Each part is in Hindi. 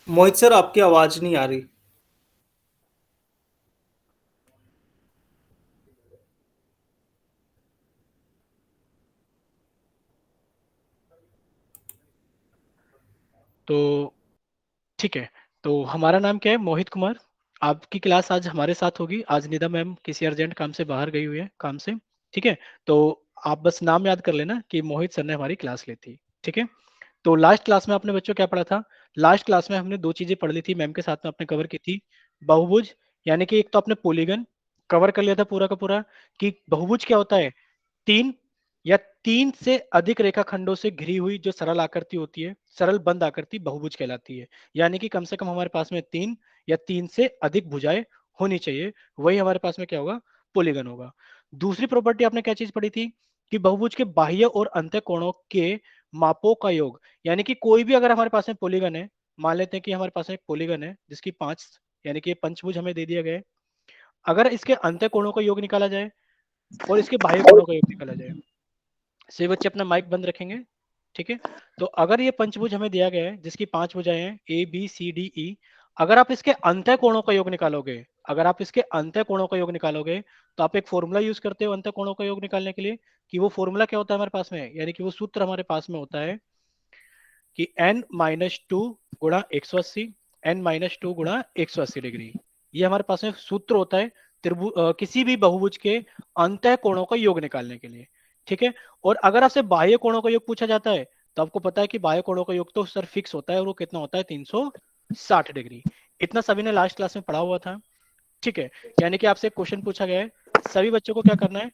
मोहित सर, आपकी आवाज नहीं आ रही। तो ठीक है। तो हमारा नाम क्या है? मोहित कुमार। आपकी क्लास आज हमारे साथ होगी। आज निदा मैम किसी अर्जेंट काम से बाहर गई हुई है, काम से। ठीक है। तो आप बस नाम याद कर लेना कि मोहित सर ने हमारी क्लास ली थी। ठीक है। तो लास्ट क्लास में आपने बच्चों क्या पढ़ा था? लास्ट क्लास में हमने दो चीजें पढ़ ली थी, मैम के साथ में आपने कवर की थी। बहुभुज, यानी कि एक तो आपने पॉलीगन कवर कर लिया था पूरा का पूरा, कि बहुभुज क्या होता है। तीन या तीन से अधिक रेखाखंडों से घिरी हुई जो सरल आकृति होती है, सरल बंद आकृति बहुभुज कहलाती है। यानी कि कम से कम हमारे पास में तीन या तीन से अधिक भुजाएं होनी चाहिए, वही हमारे पास में क्या होगा? पॉलीगन होगा। दूसरी प्रॉपर्टी आपने क्या चीज पढ़ी थी? कि बहुभुज के बाह्य और अंत्य कोणों के मापों का योग। यानी कि कोई भी अगर हमारे पास में पॉलीगन है, मान लेते हैं कि हमारे पास में एक पॉलीगन है जिसकी पांच, यानी कि ये पंचभुज हमें दे दिया गया है। अगर इसके अंत्य कोणों का योग निकाला जाए और इसके बाह्य कोणों का योग निकाला जाए, से बच्चे अपना माइक बंद रखेंगे। ठीक है। तो अगर ये पंचभुज हमें दिया गया है जिसकी पांच भुजाएं हैं, ABCDE, अगर आप इसके अंतः कोणों का योग निकालोगे, अगर आप इसके अंतः कोणों का योग निकालोगे, तो आप एक फॉर्मूला यूज करते हो अंतः कोणों का योग निकालने के लिए। कि वो फॉर्मूला क्या होता है हमारे पास में, यानी कि वो सूत्र हमारे पास में होता है कि n-2 गुणा 180, n-2 गुणा 180 डिग्री। ये हमारे पास में सूत्र होता है किसी भी बहुभुज के अंतः कोणों का योग निकालने के लिए। ठीक है। और अगर आपसे बाह्य कोणों का योग पूछा जाता है, तो आपको पता है कि बाह्य कोणों का योग तो सर फिक्स होता है, और वो कितना होता है? 360 डिग्री। इतना सभी ने लास्ट क्लास में पढ़ा हुआ था। ठीक है। यानी कि आपसे क्वेश्चन पूछा गया है, सभी बच्चों को क्या करना है?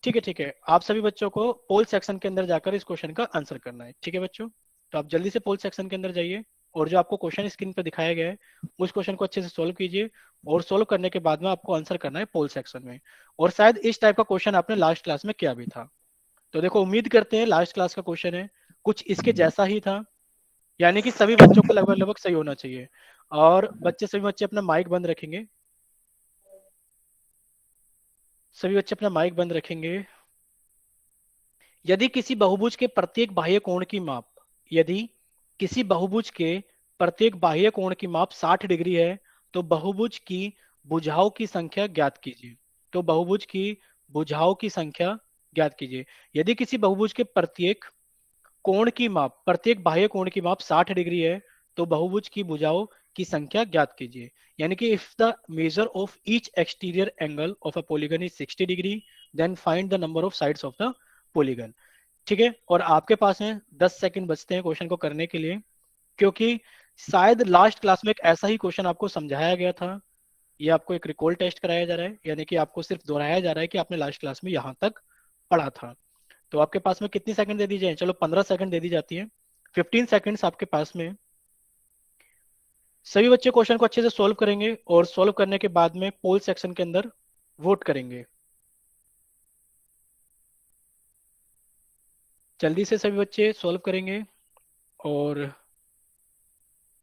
ठीक है, ठीक है, आप सभी बच्चों को पोल सेक्शन के अंदर जाकर इस क्वेश्चन का आंसर करना है। ठीक है बच्चों, तो आप जल्दी से पोल सेक्शन के अंदर जाइए, और जो आपको क्वेश्चन स्क्रीन पर दिखाया गया है उस क्वेश्चन को अच्छे से सोल्व कीजिए। और सोल्व करने के बाद में आपको आंसर करना है पोल सेक्शन में। और शायद इस टाइप का क्वेश्चन आपने लास्ट क्लास में किया भी था। तो देखो, उम्मीद करते हैं लास्ट क्लास का क्वेश्चन है कुछ इसके जैसा ही था, यानी कि सभी बच्चों को लगभग लगभग सही होना चाहिए। और सभी बच्चे अपना माइक बंद रखेंगे। सभी बच्चे अपना माइक बंद रखेंगे। यदि किसी बहुभुज के प्रत्येक बाह्य कोण की माप, यदि किसी बहुभुज के प्रत्येक बाह्य कोण की माप 60 डिग्री है, तो बहुभुज की भुजाओं की संख्या ज्ञात कीजिए। तो बहुभुज की भुजाओं की संख्या ज्ञात कीजिए। यदि किसी बहुभुज के प्रत्येक बाह्य कोण की माप 60 डिग्री है, तो बहुभुज की भुजाओं की संख्या ज्ञात कीजिए। यानी कि if the measure of each exterior angle of a polygon is 60 degree, then find the number of sides of the polygon. ठीक है। और आपके पास में 10 सेकंड बचते हैं क्वेश्चन को करने के लिए, क्योंकि शायद लास्ट क्लास में एक ऐसा ही क्वेश्चन आपको समझाया गया था। ये आपको एक रिकॉल टेस्ट कराया जा रहा है, यानी कि आपको सिर्फ दोहराया जा रहा है कि आपने लास्ट क्लास में यहाँ तक पढ़ा था। तो आपके पास में कितनी सेकंड दे दी जाए? चलो 15 सेकंड दे दी जाती है। 15 सेकंड्स आपके पास में। सभी बच्चे क्वेश्चन को अच्छे से सोल्व करेंगे, और सोल्व करने के बाद में पोल सेक्शन के अंदर वोट करेंगे। जल्दी से सभी बच्चे सोल्व करेंगे, और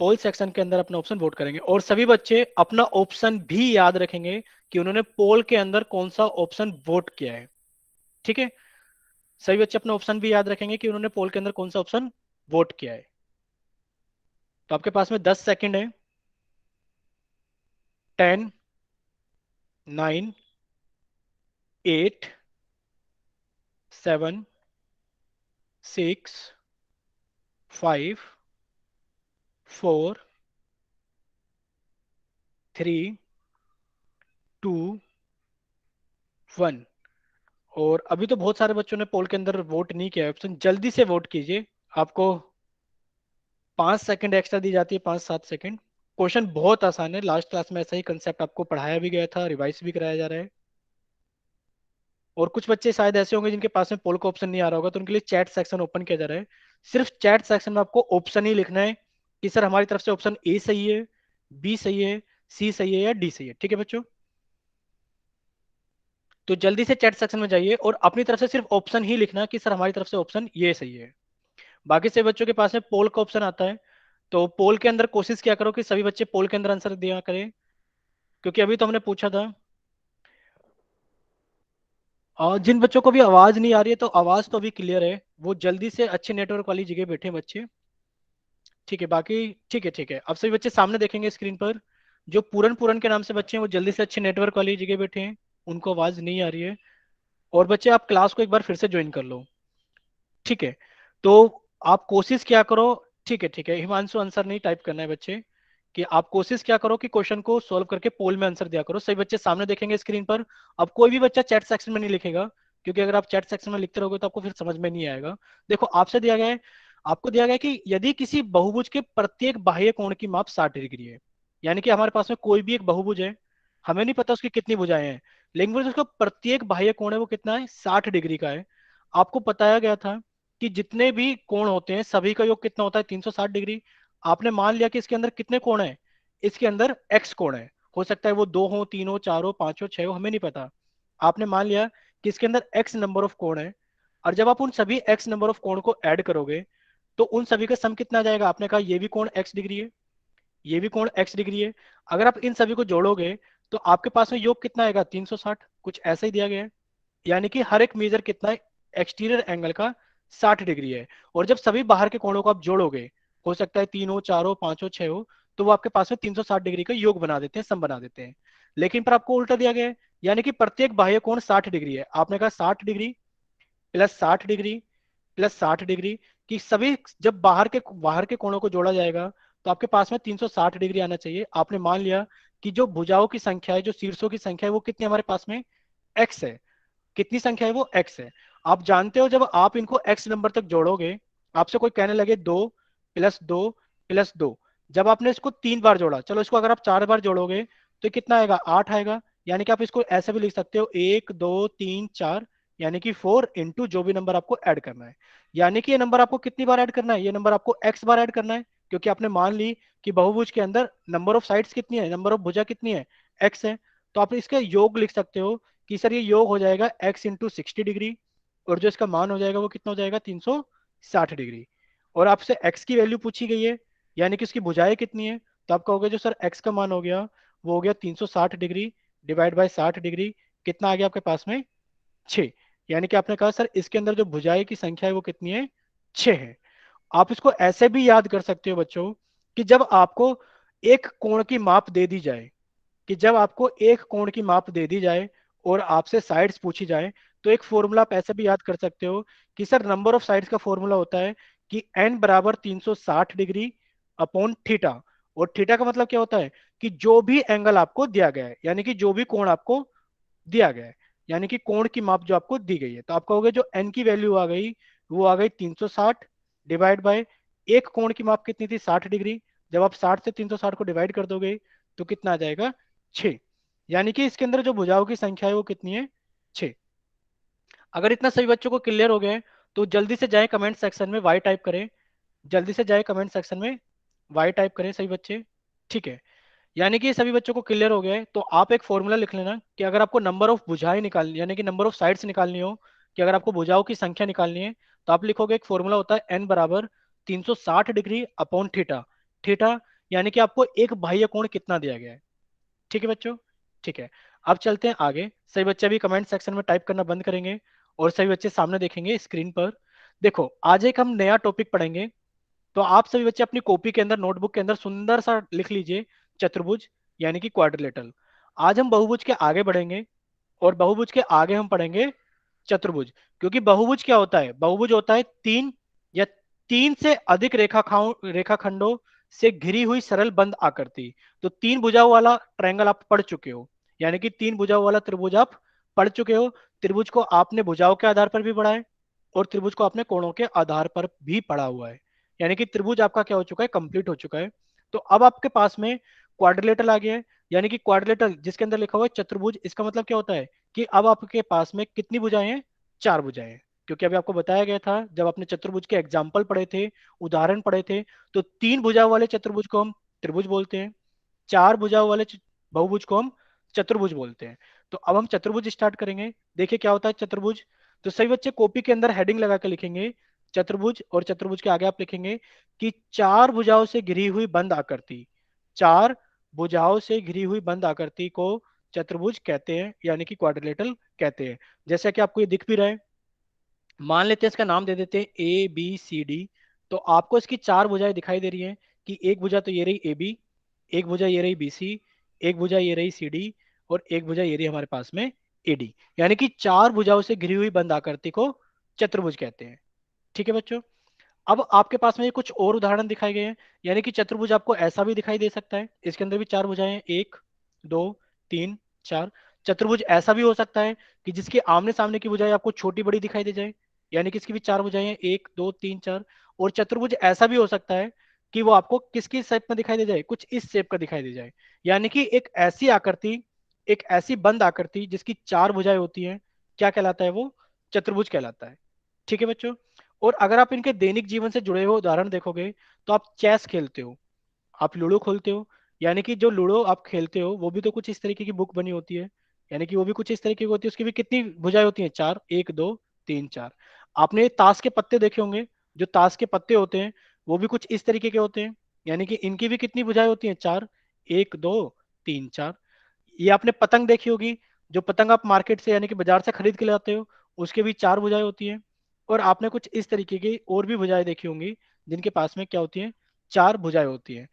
पोल सेक्शन के अंदर अपना ऑप्शन वोट करेंगे। और सभी बच्चे अपना ऑप्शन भी याद रखेंगे कि उन्होंने पोल के अंदर कौन सा ऑप्शन वोट किया है। ठीक है। सभी बच्चे अपना ऑप्शन भी याद रखेंगे कि उन्होंने पोल के अंदर कौन सा ऑप्शन वोट किया है। तो आपके पास में 10 सेकंड है। 10, 9, 8, 7, 6, 5, 4, 3, 2, 1। और अभी तो बहुत सारे बच्चों ने पोल के अंदर वोट नहीं किया है ऑप्शन, जल्दी से वोट कीजिए। आपको 5 सेकंड एक्स्ट्रा दी जाती है, 5-7 सेकंड। क्वेश्चन बहुत आसान है, लास्ट क्लास में ऐसा ही कंसेप्ट आपको पढ़ाया भी गया था, रिवाइज भी कराया जा रहा है। और कुछ बच्चे शायद ऐसे होंगे जिनके पास में पोल का ऑप्शन नहीं आ रहा होगा, तो उनके लिए चैट सेक्शन ओपन किया जा रहा है। सिर्फ चैट सेक्शन में आपको ऑप्शन ही लिखना है कि सर हमारी तरफ से ऑप्शन ए सही है, बी सही है, सी सही है, या डी सही है। ठीक है बच्चों, तो जल्दी से चैट सेक्शन में जाइए और अपनी तरफ से सिर्फ ऑप्शन ही लिखना कि सर हमारी तरफ से ऑप्शन ये सही है। बाकी से बच्चों के पास में पोल का ऑप्शन आता है, तो पोल के अंदर कोशिश क्या करो कि सभी बच्चे पोल के अंदर आंसर दिया करें। क्योंकि अभी तो हमने पूछा था, और जिन बच्चों को भी आवाज नहीं आ रही है, तो आवाज तो अभी क्लियर है, वो जल्दी से अच्छे नेटवर्क वाली जगह बैठे बच्चे। ठीक है, बाकी ठीक है, ठीक है। अब सभी बच्चे सामने देखेंगे स्क्रीन पर। जो पूरन पूरन के नाम से बच्चे हैं वो जल्दी से अच्छे नेटवर्क वाली जगह बैठे हैं, उनको आवाज नहीं आ रही है। और बच्चे आप क्लास को एक बार फिर से ज्वाइन कर लो। ठीक है, तो आप कोशिश क्या करो। ठीक है, ठीक है, हिमांशु आंसर नहीं टाइप करना है बच्चे। कि आप कोशिश क्या करो कि क्वेश्चन को सॉल्व करके पोल में आंसर दिया करो। सही बच्चे सामने देखेंगे स्क्रीन पर। अब कोई भी बच्चा चैट सेक्शन में नहीं लिखेगा, क्योंकि अगर आप चैट सेक्शन में लिखते रहोगे तो आपको फिर समझ में नहीं आएगा। देखो आपसे दिया गया है, आपको दिया गया है कि यदि किसी बहुभुज के प्रत्येक बाह्य कोण की माप 60 डिग्री है। यानी कि हमारे पास में कोई भी एक बहुभुज है, हमें नहीं पता उसकी कितनी भुजाएं हैं, लेकिन वो उसका प्रत्येक बाह्य कोण है वो कितना है, 60 डिग्री का है। आपको बताया गया था कि जितने भी कोण होते हैं सभी का योग कितना होता है, 360 डिग्री। आपने मान लिया कि इसके अंदर कितने कोण हैं, इसके अंदर एक्स कोण है। हो सकता है वो दो हो, तीन हो, चार हो, पांच हो, छह हो, हमें नहीं पता। आपने मान लिया कि इसके अंदर एक्स नंबर ऑफ कोण है। और जब आप उन सभी एक्स नंबर ऑफ कोण को ऐड करोगे तो उन सभी का सम कितना आ जाएगा। आपने कहा ये भी कोण एक्स डिग्री है, ये भी कोण एक्स डिग्री है। अगर आप इन सभी को जोड़ोगे तो आपके पास में योग कितना आएगा, 360, कुछ ऐसा ही दिया गया है। यानी कि हर एक मेजर कितना है, एक्सटीरियर एंगल का 60 डिग्री है। और जब सभी बाहर के कोणों को आप जोड़ोगे, हो सकता है तीन हो, चार हो, पांच हो, छह हो, तो वो आपके पास में 360 डिग्री का योग बना देते हैं, सम बना देते हैं। लेकिन पर आपको उल्टा दिया गया है, यानी कि प्रत्येक बाह्य कोण 60 डिग्री है। आपने कहा 60 degree plus 60 degree plus 60 degree, कि सभी जब बाहर के कोणों को जोड़ा जाएगा तो आपके पास में 360 डिग्री आना चाहिए। आपने मान लिया कि जो भुजाओं की संख्या है, जो शीर्षों की संख्या है, वो कितनी हमारे पास में, एक्स है। कितनी संख्या है वो, एक्स है। आप जानते हो जब आप इनको एक्स नंबर तक जोड़ोगे, आपसे कोई कहने लगे दो प्लस दो प्लस दो, जब आपने इसको 3 बार जोड़ा, चलो इसको अगर आप 4 बार जोड़ोगे तो ये कितना आएगा, 8 आएगा। यानी कि आप इसको ऐसे भी लिख सकते हो, 1 2 3 4, यानी कि 4 इंटू जो भी नंबर आपको ऐड करना है। यानी कि ये नंबर आपको कितनी बार ऐड करना है, ये नंबर आपको एक्स बार ऐड करना है, क्योंकि आपने मान ली कि बहुभुज के अंदर नंबर ऑफ साइड्स कितनी है, नंबर ऑफ भुजा कितनी है, एक्स है। तो आप इसका योग लिख सकते हो कि सर ये योग हो जाएगा x इंटू 60 डिग्री, और जो इसका मान हो जाएगा वो कितना हो जाएगा, 360 डिग्री। और आपसे x की वैल्यू पूछी गई है, यानी कि इसकी भुजाएं कितनी है, तो आप कहोगे जो सर x का मान हो गया वो हो गया 360 डिग्री डिवाइड बाई 60 डिग्री, कितना आ गया आपके पास में, 6। यानी कि आपने कहा सर इसके अंदर जो भुजाएं की संख्या है वो कितनी है, 6 है। आप इसको ऐसे भी याद कर सकते हो बच्चों, कि जब आपको एक कोण की माप दे दी जाए, कि जब आपको एक कोण की माप दे दी जाए और आपसे साइड्स पूछी जाए, तो एक फॉर्मूला आप ऐसे भी याद कर सकते हो कि सर नंबर ऑफ साइड्स का फॉर्मूला होता है कि n बराबर 360 डिग्री अपॉन थीटा। और थीटा का मतलब क्या होता है, कि जो भी एंगल आपको दिया गया है, यानी कि जो भी कोण आपको दिया गया है, यानी कि कोण की माप जो आपको दी गई है, तो आप कहोगे जो n की वैल्यू आ गई वो आ गई 360 डिवाइड बाय एक कोण की माप कितनी थी, 60 डिग्री। जब आप 60 से 360 को डिवाइड कर दोगे तो कितना आ जाएगा, 6। यानी कि इसके अंदर जो भुजाओं की संख्या है वो कितनी है, 6। अगर इतना सभी बच्चों को क्लियर हो गया है तो जल्दी से जाए कमेंट सेक्शन में वाई टाइप करें। जल्दी से जाए कमेंट सेक्शन में वाई टाइप करें सभी बच्चे। ठीक है, यानी कि सभी बच्चों को क्लियर हो गया है। तो आप एक फॉर्मूला लिख लेना कि अगर आपको नंबर ऑफ भुजाएं निकालनी, यानी कि नंबर ऑफ साइड्स निकालनी हो, कि अगर आपको भुजाओं की संख्या निकालनी है, तो आप लिखोगे एक फॉर्मूला होता है n बराबर 360 डिग्री अपॉन थीटा। थीटा यानी कि आपको एक बाह्य कोण कितना दिया गया है। ठीक है बच्चों, ठीक है। अब चलते हैं आगे। सभी बच्चे अभी कमेंट सेक्शन में टाइप करना बंद करेंगे और सभी बच्चे सामने देखेंगे स्क्रीन पर। देखो आज एक हम नया टॉपिक पढ़ेंगे। तो आप सभी बच्चे अपनी कॉपी के अंदर, नोटबुक के अंदर सुंदर सा लिख लीजिए चतुर्भुज, यानी कि क्वाड्रिलेटरल। आज हम बहुभुज के आगे बढ़ेंगे और बहुभुज के आगे हम पढ़ेंगे चतुर्भुज। क्योंकि बहुभुज क्या होता है, बहुभुज होता है तीन या तीन से अधिक रेखाखंडों से घिरी हुई सरल बंद आकृति। तो तीन भुजाओं वाला ट्रायंगल आप पढ़ चुके हो, यानी कि तीन भुजाओं वाला त्रिभुज आप पढ़ चुके हो। त्रिभुज को आपने भुजाओं के आधार पर भी पढ़ा है और त्रिभुज को आपने कोणों के आधार पर भी पढ़ा हुआ है। यानी कि त्रिभुज आपका क्या हो चुका है, कंप्लीट हो चुका है। तो अब आपके पास में क्वाड्रिलेटरल आ गया है। यानी कि क्वाड्रिलेटरल जिसके अंदर लिखा हुआ है चतुर्भुज, इसका मतलब क्या होता है कि अब आपके पास में कितनी भुजाएं हैं, चार भुजाएं हैं। क्योंकि अभी आपको बताया गया था जब आपने चतुर्भुज के एग्जाम्पल पढ़े थे, उदाहरण पढ़े थे, तो तीन भुजाओं वाले चतुर्भुज को हम त्रिभुज बोलते हैं, चार भुजाओं वाले बहुभुज को हम चतुर्भुज बोलते हैं। तो अब हम चतुर्भुज स्टार्ट करेंगे। देखिए क्या होता है चतुर्भुज। तो सही बच्चे कॉपी के अंदर हेडिंग लगा के लिखेंगे चतुर्भुज, और चतुर्भुज के आगे आप लिखेंगे कि चार भुजाओं से घिरी हुई बंद आकृति, चार भुजाओं से घिरी हुई बंद आकृति को चतुर्भुज कहते हैं, यानी कि क्वाड्रिलेटरल कहते हैं। जैसा कि आपको ये दिख भी रहा है, मान लेते हैं इसका नाम दे देते हैं ए बी सी डी। तो आपको इसकी चार भुजाएं दिखाई दे रही हैं कि एक भुजा तो ये रही ए बी, एक भुजा ये रही बी सी, एक भुजा ये रही सी डी, और एक भुजा ये रही हमारे पास में ए डी। यानी कि चार भुजाओं से घिरी हुई बंद आकृति को चतुर्भुज कहते हैं। ठीक है बच्चों। अब आपके पास में कुछ और उदाहरण दिखाए गए हैं। यानी कि चतुर्भुज आपको ऐसा भी दिखाई दे सकता है, इसके अंदर भी चार भुजाएं हैं, एक, दो, तीन, चार। चतुर्भुज ऐसा भी हो सकता है कि जिसके आमने सामने की भुजाएं आपको छोटी बड़ी दिखाई दे जाए, यानी कि इसकी भी चार भुजाएं हैं, एक, दो, तीन, चार। और चतुर्भुज ऐसा भी हो सकता है कि वो आपको किसकी शेप में दिखाई दे जाए, कुछ इस शेप का दिखाई दे जाए। यानी कि एक ऐसी आकृति, एक ऐसी बंद आकृति जिसकी चार भुजाएं होती हैं, क्या कहलाता है वो? चतुर्भुज कहलाता है। ठीक है बच्चों। और अगर आप इनके दैनिक जीवन से जुड़े हुए उदाहरण देखोगे, तो आप चेस खेलते हो, आप लूडो खोलते हो, यानी कि जो लूडो आप खेलते हो वो भी तो कुछ इस तरीके की बुक बनी होती है, यानी कि वो भी कुछ इस तरीके की होती है, उसकी भी कितनी भुजाएं होती हैं? चार, एक, दो, तीन, चार। आपने ताश के पत्ते देखे होंगे, जो ताश के पत्ते होते हैं वो भी कुछ इस तरीके के होते हैं, यानी कि इनकी भी कितनी भुजाएं होती हैं? चार, एक, दो, तीन, चार। ये आपने पतंग देखी होगी, जो पतंग आप मार्केट से यानी कि बाजार से खरीद के लाते हो, उसके भी चार भुजाएं होती हैं। और आपने कुछ इस तरीके की और भी भुजाएं देखी होंगी जिनके पास में क्या होती हैं? चार भुजाएं होती हैं।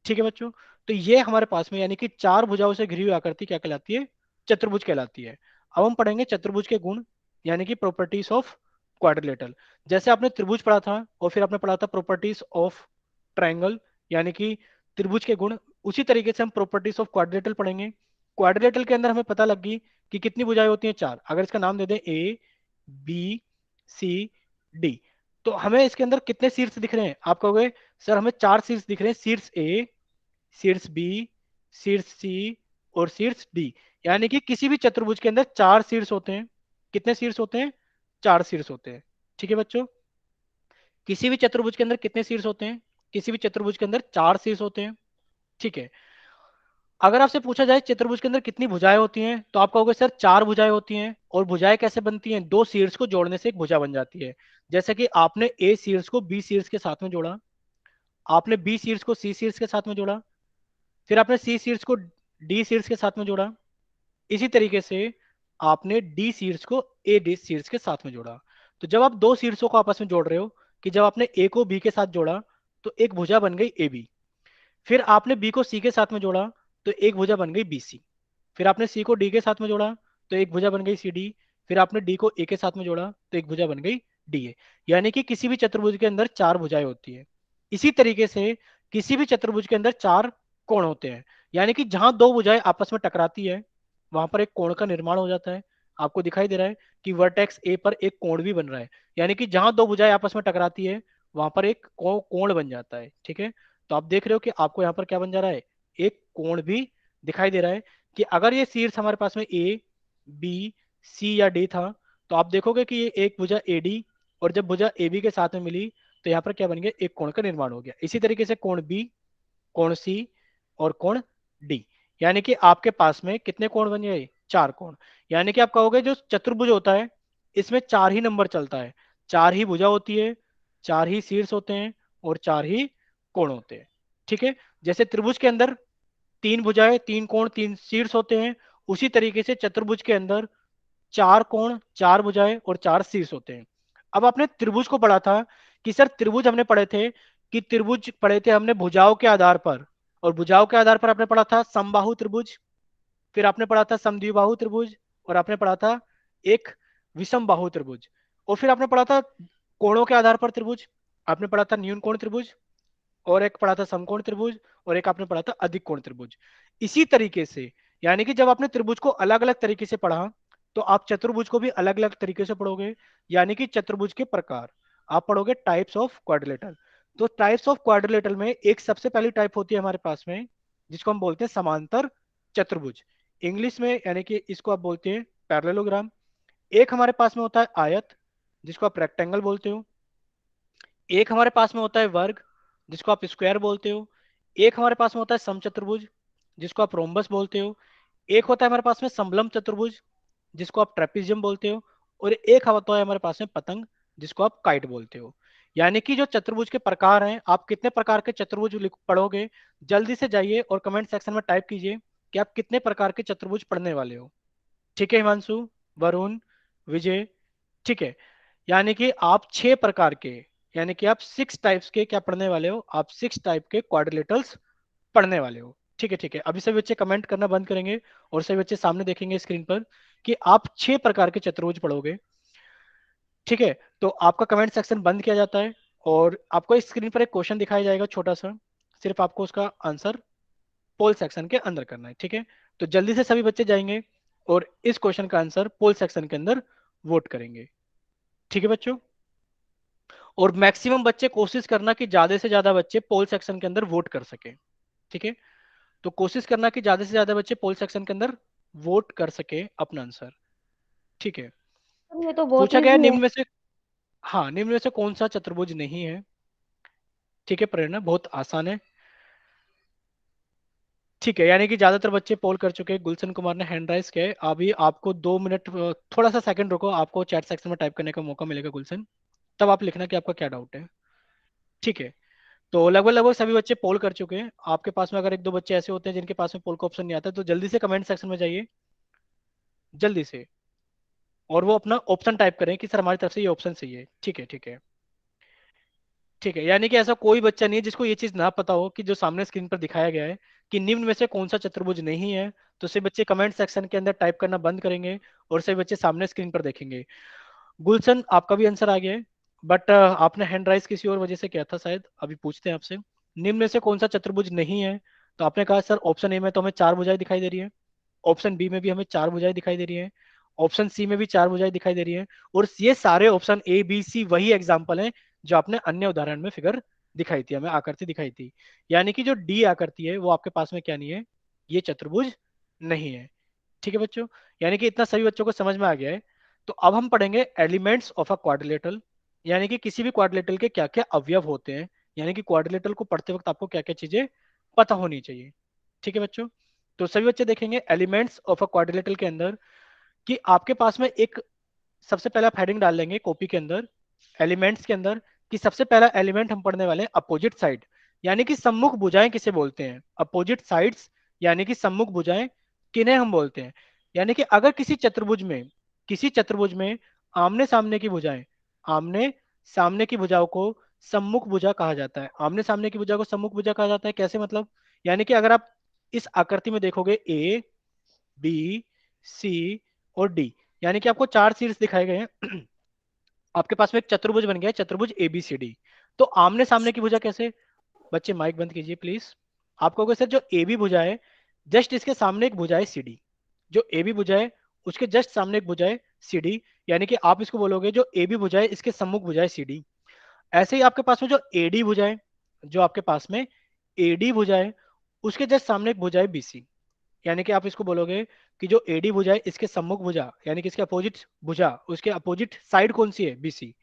ठीक है बच्चों। तो ये हमारे पास में यानी कि चार भुजाओं से घिरी हुई आकृति क्या कहलाती है? चतुर्भुज कहलाती है। अब हम पढ़ेंगे चतुर्भुज के गुण, यानी कि प्रॉपर्टीज ऑफ क्वाड्रिलेटरल। जैसे आपने त्रिभुज पढ़ा था और फिर आपने पढ़ा था प्रॉपर्टीज ऑफ ट्रायंगल, यानी कि त्रिभुज के गुण, उसी तरीके से हम प्रॉपर्टीज ऑफ क्वाड्रिलेटरल पढ़ेंगे। क्वाड्रिलेटरल के अंदर हमें पता लग गई कि कितनी भुजाएं होती हैं? चार। अगर इसका नाम दे दें ए बी सी डी, तो हमें इसके अंदर कितने शीर्ष दिख रहे हैं? आप कहोगे सर हमें चार शीर्ष दिख रहे हैं, शीर्ष ए, शीर्ष बी, शीर्ष सी और शीर्ष डी। यानी कि किसी भी चतुर्भुज के अंदर चार शीर्ष होते हैं। कितने शीर्ष होते हैं? चार शीर्ष होते हैं। ठीक है बच्चों। किसी भी चतुर्भुज के अंदर कितने शीर्ष होते हैं? किसी भी चतुर्भुज के अंदर चार शीर्ष होते हैं। ठीक है। अगर आपसे पूछा जाए चतुर्भुज के अंदर कितनी भुजाएं होती हैं, तो आप कहोगे सर चार भुजाएं होती हैं। और भुजाएं कैसे बनती हैं? दो शीर्ष को जोड़ने से एक भुजा बन जाती है। जैसे कि आपने ए शीर्ष को बी शीर्ष के साथ में जोड़ा, आपने बी शीर्ष को सी शीर्ष के साथ में जोड़ा, फिर आपने सी शीर्ष को डी शीर्ष के साथ में जोड़ा, इसी तरीके से आपने डी शीर्ष को ए डी शीर्ष के साथ में जोड़ा। तो जब आप दो शीर्षों को आपस में जोड़ रहे हो, कि जब आपने ए को बी के साथ जोड़ा तो एक भुजा बन गई ए बी, फिर आपने बी को सी के साथ में जोड़ा तो एक भुजा बन गई बी सी, फिर आपने सी को डी के साथ में जोड़ा तो एक भुजा बन गई सी डी, फिर आपने डी को ए के साथ में जोड़ा तो एक भुजा बन गई डी ए। यानी कि किसी भी चतुर्भुज के अंदर चार भुजाएं होती है। इसी तरीके से किसी भी चतुर्भुज के अंदर चार कोण होते हैं, यानी कि जहां दो भुजाएं आपस में टकराती है वहां पर एक कोण का निर्माण हो जाता है। आपको दिखाई दे रहा है कि वर्टेक्स ए पर एक कोण भी बन रहा है, यानी कि जहां दो भुजाएं आपस में टकराती है वहां पर एक कोण बन जाता है। ठीक है। तो आप देख रहे हो कि आपको यहाँ पर क्या बन जा रहा है? एक कोण भी दिखाई दे रहा है। कि अगर ये शीर्ष हमारे पास में ए बी सी या डी था, तो आप देखोगे कि ये एक भुजा ए डी, और जब भुजा ए बी के साथ में मिली तो यहाँ पर क्या बन गया? एक कोण का निर्माण हो गया। इसी तरीके से कोण बी, कोण सी और कोण डी, यानी कि आपके पास में कितने कोण बन गए? चार कोण। यानी कि आप कहोगे जो चतुर्भुज होता है इसमें चार ही नंबर चलता है, चार ही भुजा होती है, चार ही शीर्ष होते हैं और चार ही कोण होते हैं। ठीक है। जैसे त्रिभुज के अंदर तीन भुजाएं, तीन कोण, तीन शीर्ष होते हैं, उसी तरीके से चतुर्भुज के अंदर चार कोण, चार भुजाएं और चार शीर्ष होते हैं। अब आपने त्रिभुज को पढ़ा था कि सर त्रिभुज हमने पढ़े थे, कि त्रिभुज पढ़े थे हमने भुजाओं के आधार पर, और भुजाओं के आधार पर आपने पढ़ा था समबाहु त्रिभुज, फिर आपने पढ़ा था समद्विबाहु त्रिभुज, और आपने पढ़ा था एक विषम बाहु त्रिभुज, और फिर आपने पढ़ा था कोणों के आधार पर त्रिभुज, आपने पढ़ा था न्यून कोण त्रिभुज, और एक पढ़ा था समकोण त्रिभुज, और एक आपने पढ़ा था अधिक कोण त्रिभुज। इसी तरीके से यानी कि जब आपने त्रिभुज को अलग अलग तरीके से पढ़ा तो आप चतुर्भुज को भी अलग अलग तरीके से पढ़ोगे, यानी कि चतुर्भुज के प्रकार आप पढ़ोगे, टाइप्स ऑफ क्वाड्रिलेटरल। तो टाइप्स ऑफ क्वाड्रिलेटरल में एक सबसे पहली टाइप होती है हमारे पास में जिसको हम बोलते हैं समांतर चतुर्भुज, इंग्लिश में यानी कि इसको आप बोलते हैं पैरेललोग्राम। एक हमारे पास में होता है आयत जिसको आप रेक्टेंगल बोलते हो, एक हमारे पास में होता है वर्ग जिसको आप स्क्वायर बोलते हो, एक हमारे पास में होता है समचतुर्भुज जिसको आप रोम्बस बोलते हो, एक होता है हमारे पास में समलंब चतुर्भुज जिसको आप ट्रेपीजियम बोलते हो, और एक होता है हमारे पास में पतंग जिसको आप काइट बोलते हो। यानी कि जो चतुर्भुज के प्रकार हैं, आप कितने प्रकार के चतुर्भुज पढ़ोगे, जल्दी से जाइए और कमेंट सेक्शन में टाइप कीजिए कि आप कितने प्रकार के चतुर्भुज पढ़ने वाले हो। ठीक है हिमांशु, वरुण, विजय। ठीक है। यानी कि आप छह प्रकार के यानी कि आप 6 टाइप्स के क्या पढ़ने वाले हो, आप 6 टाइप के क्वाड्रिलेटरल्स पढ़ने वाले हो। ठीक है ठीक है, अभी सभी बच्चे कमेंट करना बंद करेंगे और सभी बच्चे सामने देखेंगे स्क्रीन पर कि आप 6 प्रकार के चतुर्भुज पढ़ोगे। ठीक है, तो आपका कमेंट सेक्शन बंद किया जाता है और आपको इस स्क्रीन पर एक क्वेश्चन दिखाया जाएगा छोटा सा, सिर्फ आपको उसका आंसर पोल सेक्शन के अंदर करना है। ठीक है, तो जल्दी से सभी बच्चे जाएंगे और इस क्वेश्चन का आंसर पोल सेक्शन के अंदर वोट करेंगे। ठीक है बच्चों, और मैक्सिमम बच्चे कोशिश करना कि ज्यादा से ज्यादा बच्चे पोल सेक्शन के अंदर वोट कर सके। ठीक है, तो कोशिश करना कि ज्यादा से ज्यादा बच्चे पोल सेक्शन के अंदर वोट कर सके अपना आंसर। ठीक है, सर ये तो बहुत पूछा गया है इजी है। निम्न में से, हाँ निम्न में से कौन सा चतुर्भुज नहीं है। ठीक है, प्रेरणा बहुत आसान है। ठीक है, यानी कि ज्यादातर बच्चे पोल कर चुके हैं। गुलशन कुमार ने हैंड राइज किया है। अभी आपको 2 मिनट थोड़ा सा सेकंड रुको, आपको चैट सेक्शन में टाइप करने का मौका मिलेगा गुलशन, तब आप लिखना कि आपका क्या डाउट है। ठीक है, तो लगभग लगभग सभी बच्चे पोल कर चुके हैं। आपके पास में अगर एक दो बच्चे ऐसे होते हैं जिनके पास में पोल का ऑप्शन नहीं आता, तो जल्दी से कमेंट सेक्शन में जाइए, जल्दी से, और वो अपना ऑप्शन टाइप करें कि सर हमारी तरफ से ये ऑप्शन सही है। ठीक है ठीक है ठीक है, यानी कि ऐसा कोई बच्चा नहीं है जिसको ये चीज ना पता हो कि जो सामने स्क्रीन पर दिखाया गया है कि निम्न में से कौन सा चतुर्भुज नहीं है। तो सभी बच्चे कमेंट सेक्शन के अंदर टाइप करना बंद करेंगे और सभी बच्चे सामने स्क्रीन पर देखेंगे। गुलशन आपका भी आंसर आ गया है, बट आपने हैंड राइज किसी और वजह से किया था शायद। अभी पूछते हैं आपसे, निम्न में से कौन सा चतुर्भुज नहीं है। तो आपने कहा सर ऑप्शन ए में तो हमें 4 भुजाएं दिखाई दे रही है, ऑप्शन बी में भी हमें 4 भुजाएं दिखाई दे रही है, ऑप्शन सी में भी 4 भुजाएं दिखाई दे रही है, और ये सारे ऑप्शन ए बी सी वही एग्जाम्पल हैं जो आपने अन्य उदाहरण में फिगर दिखाई थी, हमें आकृति दिखाई थी। यानी कि जो डी आकृति है वो आपके पास में क्या नहीं है, ये चतुर्भुज नहीं है। ठीक है बच्चों, यानी कि इतना सभी बच्चों को समझ में आ गया है। तो अब हम पढ़ेंगे एलिमेंट्स ऑफ अ क्वाड्रिलेटरल, यानी कि किसी भी क्वाड्रिलेटरल के क्या क्या अवयव होते हैं। यानी कि क्वाड्रिलेटरल को पढ़ते वक्त आपको क्या क्या चीजें पता होनी चाहिए। ठीक है बच्चों, तो सभी बच्चे देखेंगे एलिमेंट्स ऑफ अ क्वाड्रिलेटरल के अंदर कि आपके पास में एक, सबसे पहले आप हेडिंग डाल लेंगे कॉपी के अंदर एलिमेंट्स के अंदर, कि सबसे पहला एलिमेंट हम पढ़ने वाले हैं अपोजिट साइड, यानी कि सम्मुख भुजाएं किसे बोलते हैं, अपोजिट साइड्स, यानी कि सम्मुख भुजाएं किन्हें हम बोलते हैं। यानी कि अगर किसी चतुर्भुज में आमने सामने की भुजाएं, आमने सामने की भुजाओं को सम्मुख भुजा कहा जाता है। आमने सामने की भुजा को सम्मुख भुजा कहा जाता है, कैसे मतलब, यानी कि अगर आप इस आकृति में देखोगे ए बी सी और डी, यानी कि आपको 4 शीर्ष दिखाए गए हैं। आपके पास में एक चतुर्भुज बन गया है, चतुर्भुज ABCD। तो आमने सामने की भुजा कैसे, बच्चे माइक बंद कीजिए प्लीज। आप कहोगे सर जो AB भुजा है जस्ट इसके सामने एक भुजा है CD, जो AB भुजा है उसके जस्ट सामने एक भुजा है CD, यानी कि आप इसको बोलोगे जो AB भुजा है इसके सम्मुख भुजा है CD। ऐसे ही आपके पास में जो AD भुजा है, जो आपके पास में AD भुजा है उसके जस्ट सामने एक भुजा है BC, यानी कि आप इसको बोलोगे कि जो एडी भुजा है इसके सम्मुख भुजा, यानी कि इसके अपोजिट भुजा, उसके अपोजिट साइड कौन सी है, BC।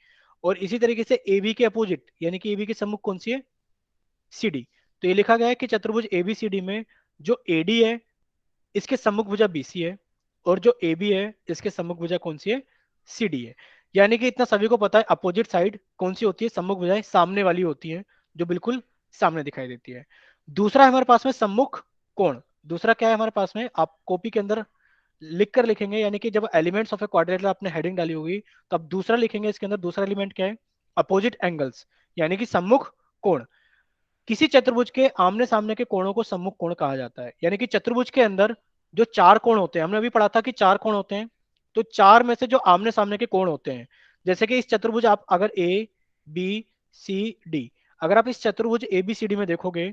और इसी तरीके से AB के अपोजिट, यानी कि AB के सम्मुख कौन सी है, CD। तो ये लिखा गया है कि चतुर्भुज ABCD में जो AD है इसके सम्मुख भुजा BC है, और जो AB है इसके सम्मुख भुजा कौन सी है, CD है। यानी कि इतना सभी को पता है अपोजिट साइड कौन सी होती है, सम्मुख भुजाएं सामने वाली होती है, जो बिल्कुल सामने दिखाई देती है। दूसरा है हमारे पास में सम्मुख कोण। दूसरा क्या है हमारे पास में, आप कॉपी के अंदर लिख कर लिखेंगे, यानी कि जब एलिमेंट्स ऑफ ए क्वाड्रिलेटरल आपने हेडिंग डाली होगी तो आप दूसरा लिखेंगे इसके अंदर। दूसरा एलिमेंट क्या है, अपोजिट एंगल्स, यानी कि सम्मुख कोण। किसी चतुर्भुज के आमने सामने के कोणों को सम्मुख कोण कहा जाता है। यानी कि चतुर्भुज के अंदर जो 4 कोण होते हैं, हमने अभी पढ़ा था कि 4 कोण होते हैं, तो 4 में से जो आमने सामने के कोण होते हैं, जैसे कि इस चतुर्भुज आप अगर ABCD, अगर आप इस चतुर्भुज ABCD में देखोगे,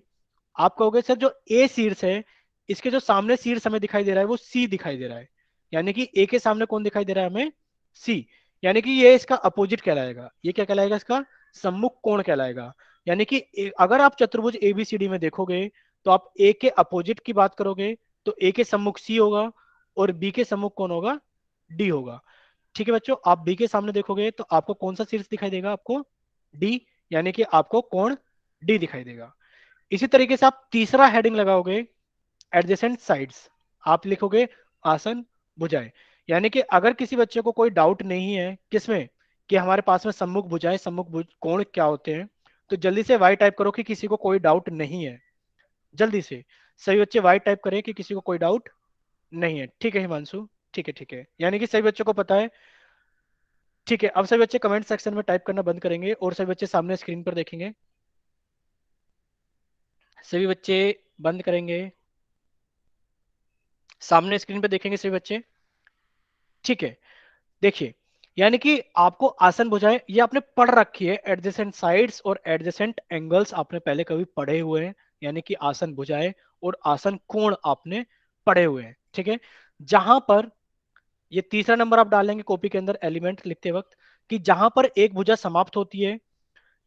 आप कहोगे सर जो ए शीर्ष है इसके जो सामने शीर्ष हमें दिखाई दे रहा है वो सी दिखाई दे रहा है, यानी कि ए के सामने कौन दिखाई दे रहा है हमें, सी। यानी कि ये इसका अपोजिट कहलाएगा, ये क्या कहलाएगा, इसका सम्मुख कोण कहलाएगा। यानी कि अगर आप चतुर्भुज ABCD में देखोगे तो आप ए के अपोजिट की बात करोगे तो ए के सम्मुख सी होगा और बी के सम्मुख कौन होगा, डी होगा। ठीक है बच्चों, आप बी के सामने देखोगे तो आपको कौन सा शीर्ष दिखाई देगा, आपको डी, यानी कि आपको कोण डी दिखाई देगा। इसी तरीके से आप तीसरा हेडिंग लगाओगे एडजेसेंट साइड्स, आप लिखोगे आसन भुजाएं। यानी कि अगर किसी बच्चे को कोई डाउट नहीं है किसमें, कि हमारे पास में सम्मुख भुजाएं सम्मुख कोण क्या होते हैं, तो जल्दी से वाई टाइप करो कि किसी को कोई डाउट नहीं है। जल्दी से सभी बच्चे वाई टाइप करें कि किसी को कोई डाउट नहीं है। ठीक है हिमांशु, ठीक है, यानी कि सभी बच्चों को पता है ठीक है, अब सभी बच्चे कमेंट सेक्शन में टाइप करना बंद करेंगे और सभी बच्चे सामने स्क्रीन पर देखेंगे। सभी बच्चे बंद करेंगे, सामने स्क्रीन पे देखेंगे सभी बच्चे। ठीक है, देखिए, यानी कि आपको आसन भुजाएं ये आपने पढ़ रखी है, एडजेसेंट साइड्स और एडजेसेंट एंगल्स आपने पहले कभी पढ़े हुए हैं, यानी कि आसन भुजाएं और आसन कोण आपने पढ़े हुए हैं। ठीक है, जहां पर ये तीसरा नंबर आप डालेंगे कॉपी के अंदर एलिमेंट लिखते वक्त, कि जहां पर एक भुजा समाप्त होती है,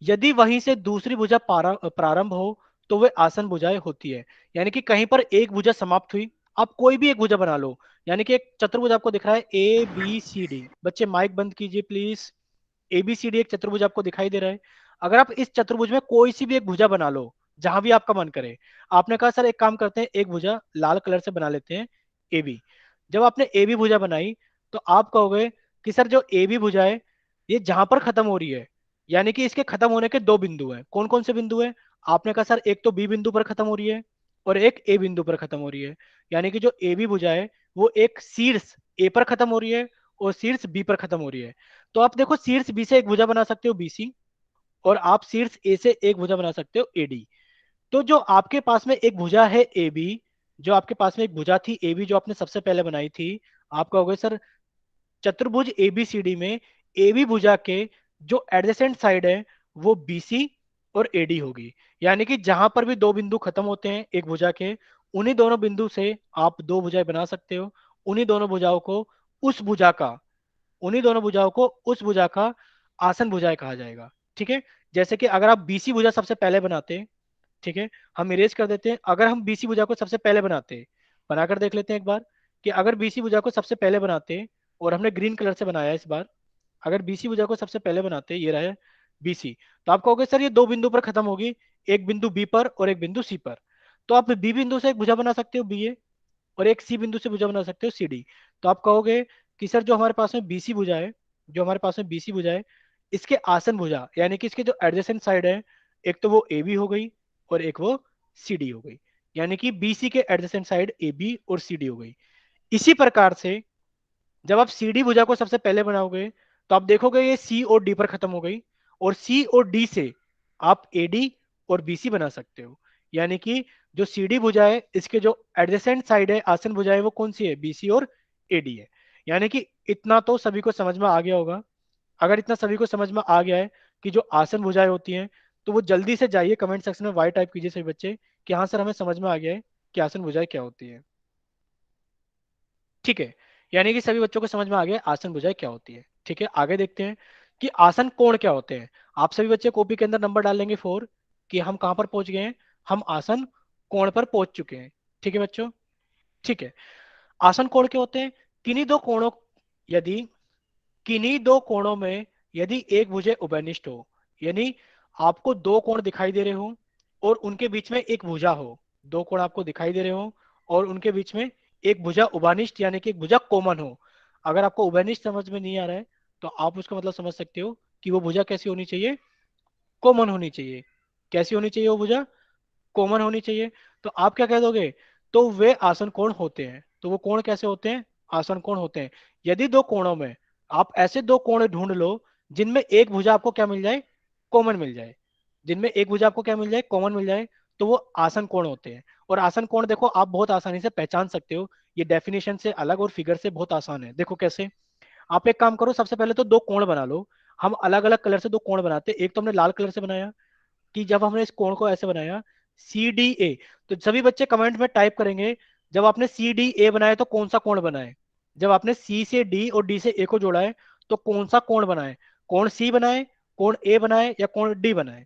यदि वहीं से दूसरी भुजा प्रारंभ हो तो वे आसन भुजाएं होती है। यानी कि कहीं पर एक भुजा समाप्त हुई, आप कोई भी एक भुजा बना लो, यानी कि एक चतुर्भुज आपको दिख रहा है ABCD, बच्चे माइक बंद कीजिए प्लीज। ABCD एक चतुर्भुज आपको दिखाई दे रहा है। अगर आप इस चतुर्भुज में कोई सी भी एक भुजा बना लो, जहां भी आपका मन करे। आपने कहा सर एक काम करते हैं, एक भुजा लाल कलर से बना लेते हैं, AB। जब आपने AB भुजा बनाई, तो आप कहोगे कि सर जो AB भुजा है, ये जहां पर खत्म हो रही है, यानी कि इसके खत्म होने के दो बिंदु हैं। कौन कौन से बिंदु हैं? आपने कहा सर एक तो B बिंदु पर खत्म हो रही है और एक A बिंदु पर खत्म हो रही है। यानी कि जो AB भुजा है वो एक शीर्ष A पर खत्म हो रही है और शीर्ष B पर खत्म हो रही है। तो आप देखो, शीर्ष बी से एक भुजा बना सकते हो BC, और आप शीर्ष ए से एक भुजा बना सकते हो AD। तो जो आपके पास में एक भुजा है AB, जो आपके पास में एक भुजा थी AB जो आपने सबसे पहले बनाई थी, आप कहोगे सर चतुर्भुज ABCD में AB भुजा के जो एडजेसेंट साइड है वो BC और AD होगी। यानी कि जहां पर भी दो बिंदु खत्म होते हैं एक भुजा के, उन्हीं दोनों बिंदु से आप दो भुजाएं बना सकते हो। उन्हीं दोनों भुजाओं को उस भुजा का उन्हीं दोनों भुजाओं को उस भुजा का आसन भुजाएं कहा जाएगा। ठीक है, जैसे कि अगर आप BC भुजा सबसे पहले बनाते हैं, ठीक है, हम इरेज कर देते हैं। अगर हम BC भुजा को सबसे पहले बनाते, बनाकर देख लेते हैं एक बार, कि अगर BC भुजा को सबसे पहले बनाते, और हमने ग्रीन कलर से बनाया इस बार, अगर BC भुजा को सबसे पहले बनाते, ये रहा BC, तो आप कहोगे सर ये दो बिंदु पर खत्म होगी, एक बिंदु B पर और एक बिंदु C पर। तो आप B बिंदु से एक भुजा बना सकते हो BA, और एक C बिंदु से भुजा बना सकते हो CD। तो आप कहोगे कि सर जो हमारे पास में BC भुजा है, जो हमारे पास में BC भुजा है, इसके आसन भुजा यानी कि इसके जो एडजेसेंट साइड है, एक तो वो AB हो गई और एक वो CD हो गई। यानी कि BC के एडजेसेंट साइड AB और CD हो गई। इसी प्रकार से जब आप CD भुजा को सबसे पहले बनाओगे, तो आप देखोगे ये C और D पर खत्म हो गई, और C और D से आप AD और BC बना सकते हो। यानी कि जो CD भुजा है, इसके जो एडजेसेंट साइड है आसन भुजा है, वो कौन सी है? BC और AD है। यानी कि इतना तो सभी को समझ में आ गया होगा। अगर इतना सभी को समझ में आ गया है कि जो आसन भुजाएं होती हैं, तो वो जल्दी से जाइए कमेंट सेक्शन में वाई टाइप कीजिए सभी बच्चे, कि हाँ सर हमें समझ में आ गया है कि आसन भुजाएं क्या होती है। ठीक है, यानी कि सभी बच्चों को समझ में आ गया आसन भुजाएं क्या होती है। ठीक है, आगे देखते हैं कि आसन कोण क्या होते हैं। आप सभी बच्चे कॉपी के अंदर नंबर डाल लेंगे 4, कि हम कहां पर पहुंच गए हैं, हम आसन कोण पर पहुंच चुके हैं। ठीक है बच्चों, ठीक है। आसन कोण क्या होते हैं? किन्हीं दो कोणों यदि किन्हीं दो कोणों में यदि एक भुजा उभयनिष्ठ हो, यानी आपको दो कोण दिखाई दे रहे हो और उनके बीच में एक भुजा हो, दो कोण आपको दिखाई दे रहे हो और उनके बीच में एक भुजा उभानिष्ठ यानी कि एक भुजा कॉमन हो। अगर आपको उभयनिष्ठ समझ में नहीं आ रहा है, तो आप उसका मतलब समझ सकते हो कि वो भुजा कैसी होनी चाहिए? कॉमन होनी चाहिए। कैसी होनी चाहिए वो भुजा? कॉमन होनी चाहिए। तो आप क्या कह दोगे? तो वे आसन कोण होते हैं। तो वो कोण कैसे होते हैं? आसन कोण होते हैं। यदि दो कोणों में आप ऐसे दो कोण ढूंढ लो जिनमें एक भुजा आपको क्या मिल जाए? कॉमन मिल जाए। जिनमें एक भुजा आपको क्या मिल जाए? कॉमन मिल जाए। तो वो आसन कोण होते हैं। और आसन कोण देखो आप बहुत आसानी से पहचान सकते हो, ये डेफिनेशन से अलग और फिगर से बहुत आसान है। देखो कैसे, आप एक काम करो, सबसे पहले तो दो कोण बना लो। हम अलग अलग कलर से दो कोण बनाते हैं। एक तो हमने लाल कलर से बनाया, कि जब हमने इस कोण को ऐसे बनाया CDA, तो सभी बच्चे कमेंट में टाइप करेंगे, जब आपने CDA बनाया तो कौन सा कोण बना है? जब आपने C से D और D से A को जोड़ा है, तो कौन सा कोण बना है? कोण C बनाए, कोण A बनाए, या कोण D बनाए?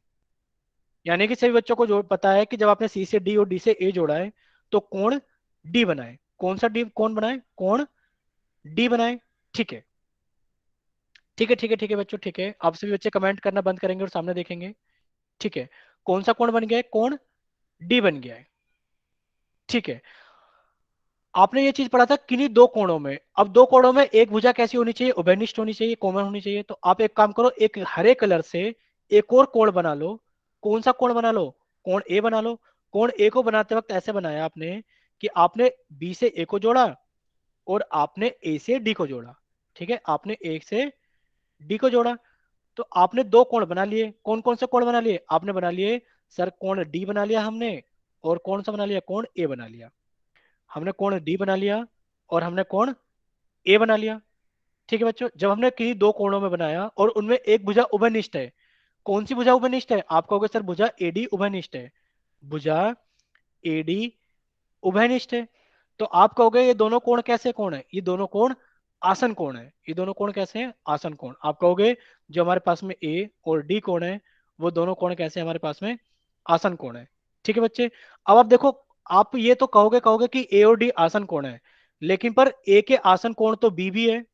यानी कि सभी बच्चों को जो पता है कि जब आपने C से D और D से A जोड़ा है, तो कोण D बनाए। कौन सा D कोण बनाए? कोण D बनाए। ठीक है, ठीक है, ठीक है, ठीक है बच्चों, ठीक है। आप सभी बच्चे कमेंट करना बंद करेंगे और सामने देखेंगे। ठीक है, कौन सा कोण बन गया है? कोण D बन गया है। ठीक है, आपने ये चीज पढ़ा था किन्हीं दो कोणों में। अब दो कोणों में एक भुजा कैसी होनी चाहिए? उभयनिष्ठ होनी चाहिए, कॉमन होनी चाहिए। तो आप एक काम करो, एक हरे कलर से एक और कोण बना लो। कौन सा कोण बना लो? कोण ए बना लो। कोण ए को बनाते वक्त ऐसे बनाया आपने, कि आपने बी से ए को जोड़ा और आपने ए से डी को जोड़ा। ठीक है, आपने ए से डी को जोड़ा, तो आपने दो कोण बना लिए। कौन कौन से कोण बना लिए आपने? बना लिए सर कोण डी बना लिया हमने, और कौन सा बना लिया? कोण ए बना लिया। हमने कोण डी बना लिया और हमने कोण ए बना लिया। ठीक है बच्चों, जब हमने किसी दो कोणों में बनाया और उनमें एक भुजा उभयनिष्ठ है, कौन सी भुजा उभयनिष्ठ है? आप कहोगे सर भुजा एडी उभयनिष्ठ है। भुजा एडी उभयनिष्ठ है। तो आप कहोगे ये दोनों कोण कैसे कोण है? ये दोनों कोण आसन कोण है। ये दोनों कोण कैसे हैं? आसन कोण। आप कहोगे जो हमारे पास में ए और डी कोण है, वो दोनों कोण कैसे हैं हमारे पास में? आसन कोण है। ठीक है बच्चे, अब आप देखो, आप ये तो कहोगे कहोगे कि ए और डी आसन कोण है, लेकिन पर ए के आसन कोण तो बी भी है,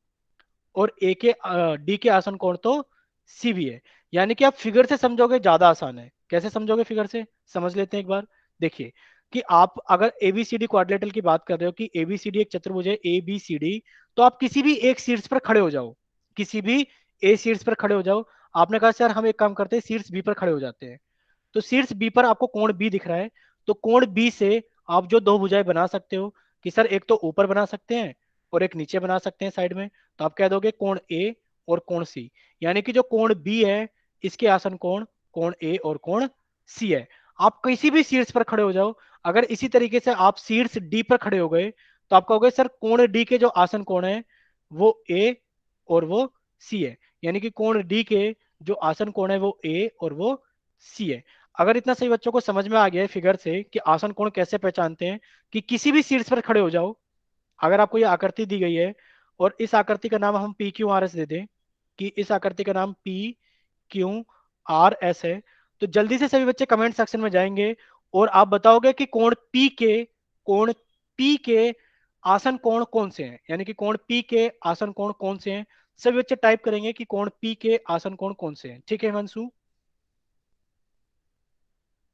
और ए के डी के आसन कोण तो सी भी है। यानी कि आप फिगर से समझोगे ज्यादा आसान है। कैसे समझोगे फिगर से? समझ लेते हैं एक बार। देखिए कि आप अगर एबीसीडी क्वाड्रिलेटरल की बात कर रहे हो कि एबीसीडी एक चतुर्भुज है ए बी सी डी, तो आप किसी भी एक शीर्ष पर खड़े हो जाओ, किसी भी ए शीर्ष पर खड़े हो जाओ। आपने कहा सर हम एक काम करते हैं, शीर्ष बी पर खड़े हो जाते हैं। तो शीर्ष बी पर आपको कोण बी दिख रहा है, तो कोण बी से आप जो दो भुजाएं बना सकते हो कि सर एक तो ऊपर बना सकते हैं और एक नीचे बना सकते हैं साइड में, तो आप कह दोगे कोण ए और कोण सी। यानी कि जो कोण बी है इसके आसन कोण कोण ए और कोण सी है। आप किसी भी शीर्ष पर खड़े हो जाओ, अगर इसी तरीके से आप शीर्ष डी पर खड़े हो गए, तो आप कहोगे सर कोण डी के जो आसन कोण है वो ए और वो सी है। यानी कि कोण डी के जो आसन कोण है वो ए और वो सी है। अगर इतना सही बच्चों को समझ में आ गया है फिगर से कि आसन कोण कैसे पहचानते हैं, कि किसी भी शीर्ष पर खड़े हो जाओ, अगर आपको ये आकृति दी गई है और इस आकृति का नाम हम पी क्यू आर एस दे दें, कि इस आकृति का नाम पी क्यू आर एस है, तो जल्दी से सभी बच्चे कमेंट सेक्शन में जाएंगे और आप बताओगे कि कोण पी के आसन कोण कौन से हैं, यानी कि कोण पी के आसन कोण कौन से हैं। सभी बच्चे टाइप करेंगे कि कोण पी के आसन कोण कौन से हैं। ठीक है हिमांशु?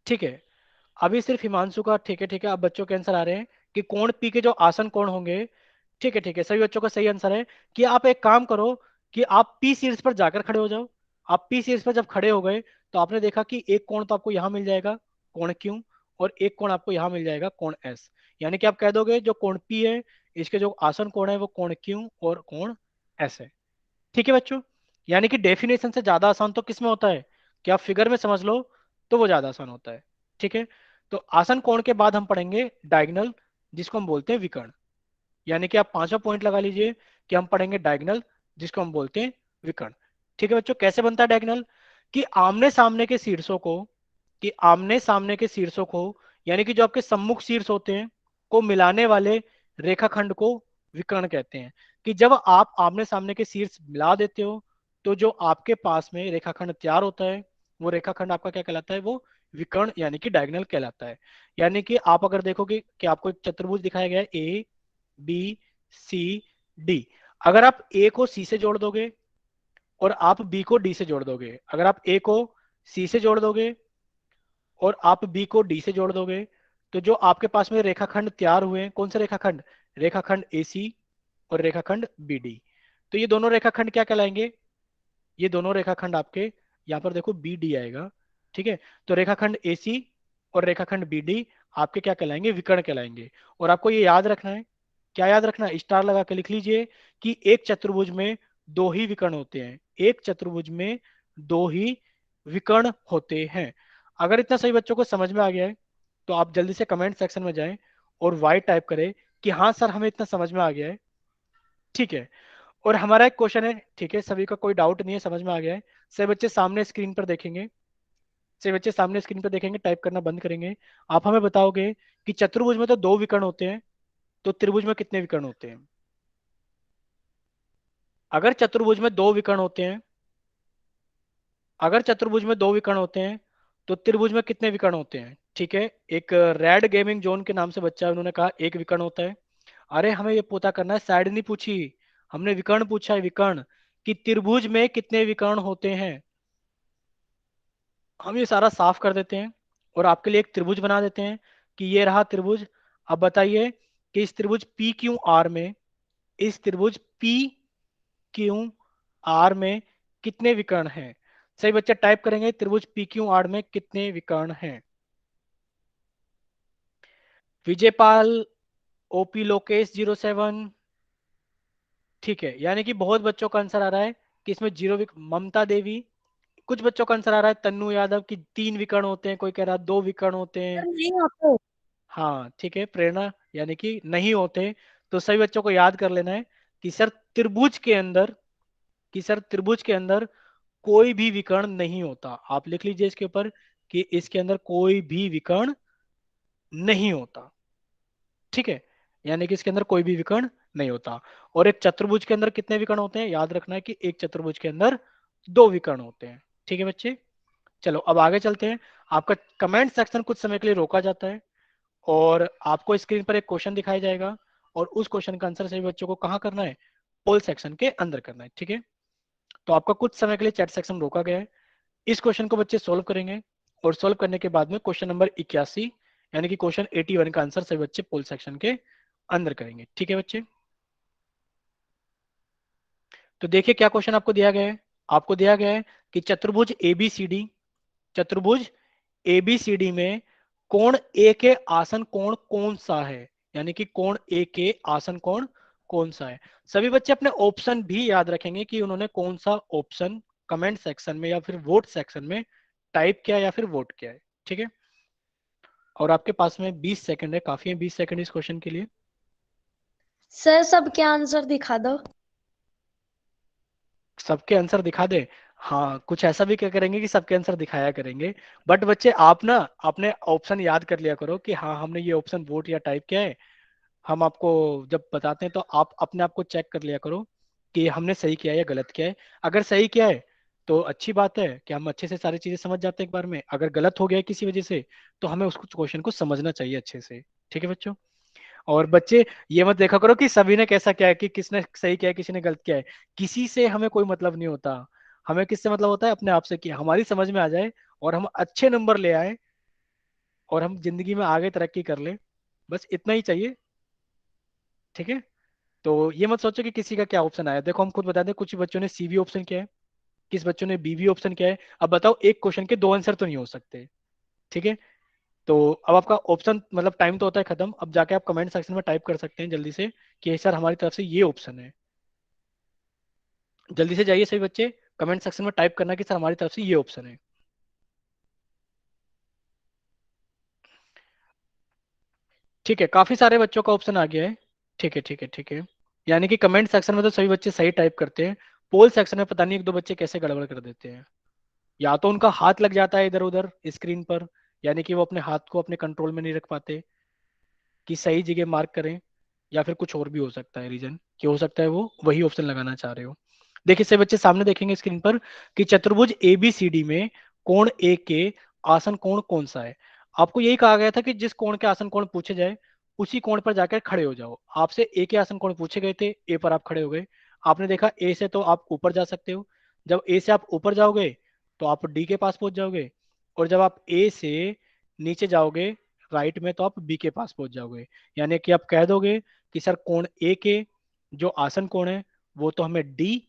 ठीक है, अभी सिर्फ हिमांशु का ठीक है। ठीक है, अब बच्चों के आंसर आ रहे हैं कि कोण पी के जो आसन कोण होंगे। ठीक है ठीक है, सभी बच्चों का सही आंसर है कि आप एक काम करो कि आप पी शीर्ष पर जाकर खड़े हो जाओ। आप पी शीर्ष पर जब खड़े हो गए तो आपने देखा कि एक कोण तो आपको यहाँ मिल जाएगा, कोण क्यू, और एक कोण आपको यहाँ मिल जाएगा, कोण एस। यानी कि आप कह दोगे जो कोण पी है इसके जो आसन कोण है वो कोण क्यू और कोण एस है। ठीक है बच्चों, यानी कि डेफिनेशन से ज्यादा आसान तो किस में होता है कि आप फिगर में समझ लो, तो वो ज्यादा आसान होता है। ठीक है, तो आसन कोण के बाद हम पढ़ेंगे डायगोनल, जिसको हम बोलते हैं विकर्ण। यानी कि आप पांचवा पॉइंट लगा लीजिए कि हम पढ़ेंगे डायगोनल, जिसको हम बोलते हैं विकर्ण। ठीक है बच्चों, कैसे बनता है डायगोनल? कि आमने सामने के शीर्षों को, कि आमने सामने के शीर्षों को, यानी कि जो आपके सम्मुख शीर्ष होते हैं को मिलाने वाले रेखाखंड को विकर्ण कहते हैं। कि जब आप आमने सामने के शीर्ष मिला देते हो, तो जो आपके पास में रेखाखंड तैयार होता है, वो रेखाखंड आपका क्या कहलाता है? वो विकर्ण यानी कि डायगोनल कहलाता है। यानी कि आप अगर देखोगे कि आपको एक चतुर्भुज दिखाया गया है ए बी सी डी, अगर आप ए को सी से जोड़ दोगे और आप बी को डी से जोड़ दोगे, अगर आप ए को सी से जोड़ दोगे और आप बी को डी से जोड़ दोगे, तो जो आपके पास में रेखाखंड तैयार हुए हैं, कौन से रेखाखंड? रेखाखंड ए सी और रेखाखंड बी डी। तो ये दोनों रेखाखंड क्या कहलाएंगे? ये दोनों रेखाखंड आपके, यहाँ पर देखो बी डी आएगा। ठीक है, तो रेखाखंड ए सी और रेखाखंड बी डी आपके क्या कहलाएंगे? विकर्ण कहलाएंगे। और आपको ये याद रखना है, क्या याद रखना है? स्टार लगा के लिख लीजिए कि एक चतुर्भुज में दो ही विकर्ण होते हैं। एक चतुर्भुज में दो ही विकर्ण होते हैं। अगर इतना सही बच्चों को समझ में आ गया है, तो आप जल्दी से कमेंट सेक्शन में जाएं और वाई टाइप करें कि हाँ सर हमें इतना समझ में आ गया है। ठीक है, और हमारा एक क्वेश्चन है, ठीक है, सभी का कोई डाउट नहीं है, समझ में आ गया है। सभी बच्चे सामने स्क्रीन पर देखेंगे, सभी बच्चे सामने स्क्रीन पर देखेंगे, टाइप करना बंद करेंगे। आप हमें बताओगे कि चतुर्भुज में तो दो विकर्ण होते हैं, तो त्रिभुज में कितने विकर्ण होते हैं? अगर चतुर्भुज में दो विकर्ण होते हैं, अगर चतुर्भुज में दो विकर्ण होते हैं, तो त्रिभुज में कितने विकर्ण होते हैं? ठीक है, एक रेड गेमिंग जोन के नाम से बच्चा है, उन्होंने कहा एक विकर्ण होता है। अरे हमें ये पता करना है, साइड नहीं पूछी, हमने विकर्ण पूछा है, विकर्ण, कि त्रिभुज में कितने विकर्ण होते हैं। हम ये सारा साफ कर देते हैं और आपके लिए एक त्रिभुज बना देते हैं कि ये रहा त्रिभुज। अब बताइए कि इस त्रिभुज पी क्यू आर में, इस त्रिभुज पी क्यू आर में कितने विकर्ण हैं? सही बच्चे टाइप करेंगे त्रिभुज पी क्यू आर में कितने विकर्ण हैं। विजयपाल, ओपी लोकेश 07। ठीक है, यानी कि बहुत बच्चों का आंसर आ रहा है कि इसमें ममता देवी, कुछ बच्चों का आंसर आ रहा है तन्नू यादव की 3 विकर्ण होते हैं, कोई कह रहा है 2 विकर्ण होते हैं। नहीं होते। हाँ ठीक है, प्रेरणा यानी कि नहीं होते। तो सभी बच्चों को याद कर लेना है कि सर त्रिभुज के अंदर, कोई भी विकर्ण नहीं होता। आप लिख लीजिए इसके ऊपर कि इसके अंदर कोई भी विकर्ण नहीं होता। ठीक है, यानी कि इसके अंदर कोई भी विकर्ण नहीं होता। और एक चतुर्भुज के अंदर कितने विकर्ण होते हैं, याद रखना है कि एक चतुर्भुज के अंदर 2 विकर्ण होते हैं। ठीक है बच्चे, चलो अब आगे चलते हैं। आपका कमेंट सेक्शन कुछ समय के लिए रोका जाता है और आपको स्क्रीन पर एक क्वेश्चन दिखाया जाएगा और उस क्वेश्चन का आंसर सभी बच्चों को कहाँ करना है, पोल सेक्शन के अंदर करना है। ठीक है, तो आपका कुछ समय के लिए चैट सेक्शन रोका गया है। इस क्वेश्चन को बच्चे सोल्व करेंगे और सोल्व करने के बाद में क्वेश्चन नंबर 81 यानी कि क्वेश्चन 81 का आंसर सभी बच्चे पोल सेक्शन के अंदर करेंगे। ठीक है बच्चे, तो देखिए क्या क्वेश्चन आपको दिया गया है। आपको दिया गया है कि चतुर्भुज एबीसीडी में कोण ए के आसन कोण कौन सा है, यानी कि कोण ए के आसन कोण कौन सा है। सभी बच्चे अपने ऑप्शन भी याद रखेंगे कि उन्होंने कौन सा ऑप्शन कमेंट सेक्शन में या फिर वोट सेक्शन में टाइप किया या फिर वोट किया है। ठीक है, और आपके पास में 20 सेकंड है, काफी है 20 सेकंड इस क्वेश्चन के लिए। सर सबके आंसर दिखा दो। सबके आंसर दिखा दे, हाँ कुछ ऐसा भी क्या करेंगे कि सबके आंसर दिखाया करेंगे। बट बच्चे आप ना अपने ऑप्शन याद कर लिया करो कि हाँ हमने ये ऑप्शन वोट या टाइप किया है। हम आपको जब बताते हैं तो आप अपने आप को चेक कर लिया करो कि हमने सही किया है या गलत किया है। अगर सही किया है तो अच्छी बात है कि हम अच्छे से सारी चीजें समझ जाते हैं एक बार में। अगर गलत हो गया है किसी वजह से तो हमें उस क्वेश्चन को समझना चाहिए अच्छे से। ठीक है बच्चों, और बच्चे ये मत देखा करो कि सभी ने कैसा किया है, कि किसने सही किया है किसी ने गलत किया है। किसी से हमें कोई मतलब नहीं होता। हमें किससे मतलब होता है, अपने आप से, कि हमारी समझ में आ जाए और हम अच्छे नंबर ले आए और हम जिंदगी में आगे तरक्की कर ले, बस इतना ही चाहिए। ठीक है, तो ये मत सोचो कि किसी का क्या ऑप्शन आया। देखो हम खुद बता दें, कुछ बच्चों ने सीबी ऑप्शन किया है, किस बच्चों ने बीबी ऑप्शन किया है। अब बताओ एक क्वेश्चन के 2 आंसर तो नहीं हो सकते। ठीक है, तो अब आपका ऑप्शन मतलब टाइम तो होता है खत्म। अब जाके आप कमेंट सेक्शन में टाइप कर सकते हैं जल्दी से कि सर हमारी तरफ से ये ऑप्शन है। जल्दी से जाइए सभी बच्चे, कमेंट सेक्शन में टाइप करना कि सर हमारी तरफ से ये ऑप्शन है। ठीक है, काफी सारे बच्चों का ऑप्शन आ गया है। ठीक है ठीक है ठीक है, यानी कि कमेंट सेक्शन में तो सभी बच्चे सही टाइप करते हैं। पोल सेक्शन में पता नहीं एक दो बच्चे कैसे गड़बड़ कर देते हैं। या तो उनका हाथ लग जाता है इधर उधर स्क्रीन पर, यानी कि वो अपने हाथ को अपने कंट्रोल में नहीं रख पाते कि सही जगह मार्क करें, या फिर कुछ और भी हो सकता है रीजन, कि हो सकता है वो वही ऑप्शन लगाना चाह रहे हो। देखिए सभी बच्चे सामने देखेंगे स्क्रीन पर कि चतुर्भुज एबीसीडी में कोण ए के आसन कोण कौन सा है। आपको यही कहा गया था कि जिस कोण के आसन कोण पूछे जाए उसी कोण पर जाकर खड़े हो जाओ। आपसे ए के आसन कोण पूछे गए थे, ए पर आप खड़े हो गए। आपने देखा ए से तो आप ऊपर जा सकते हो, जब ए से आप ऊपर जाओगे तो आप डी के पास पहुंच जाओगे, और जब आप ए से नीचे जाओगे राइट में तो आप बी के पास पहुंच जाओगे। यानी कि आप कह दोगे कि सर कोण ए के जो आसन कोण है वो तो हमें डी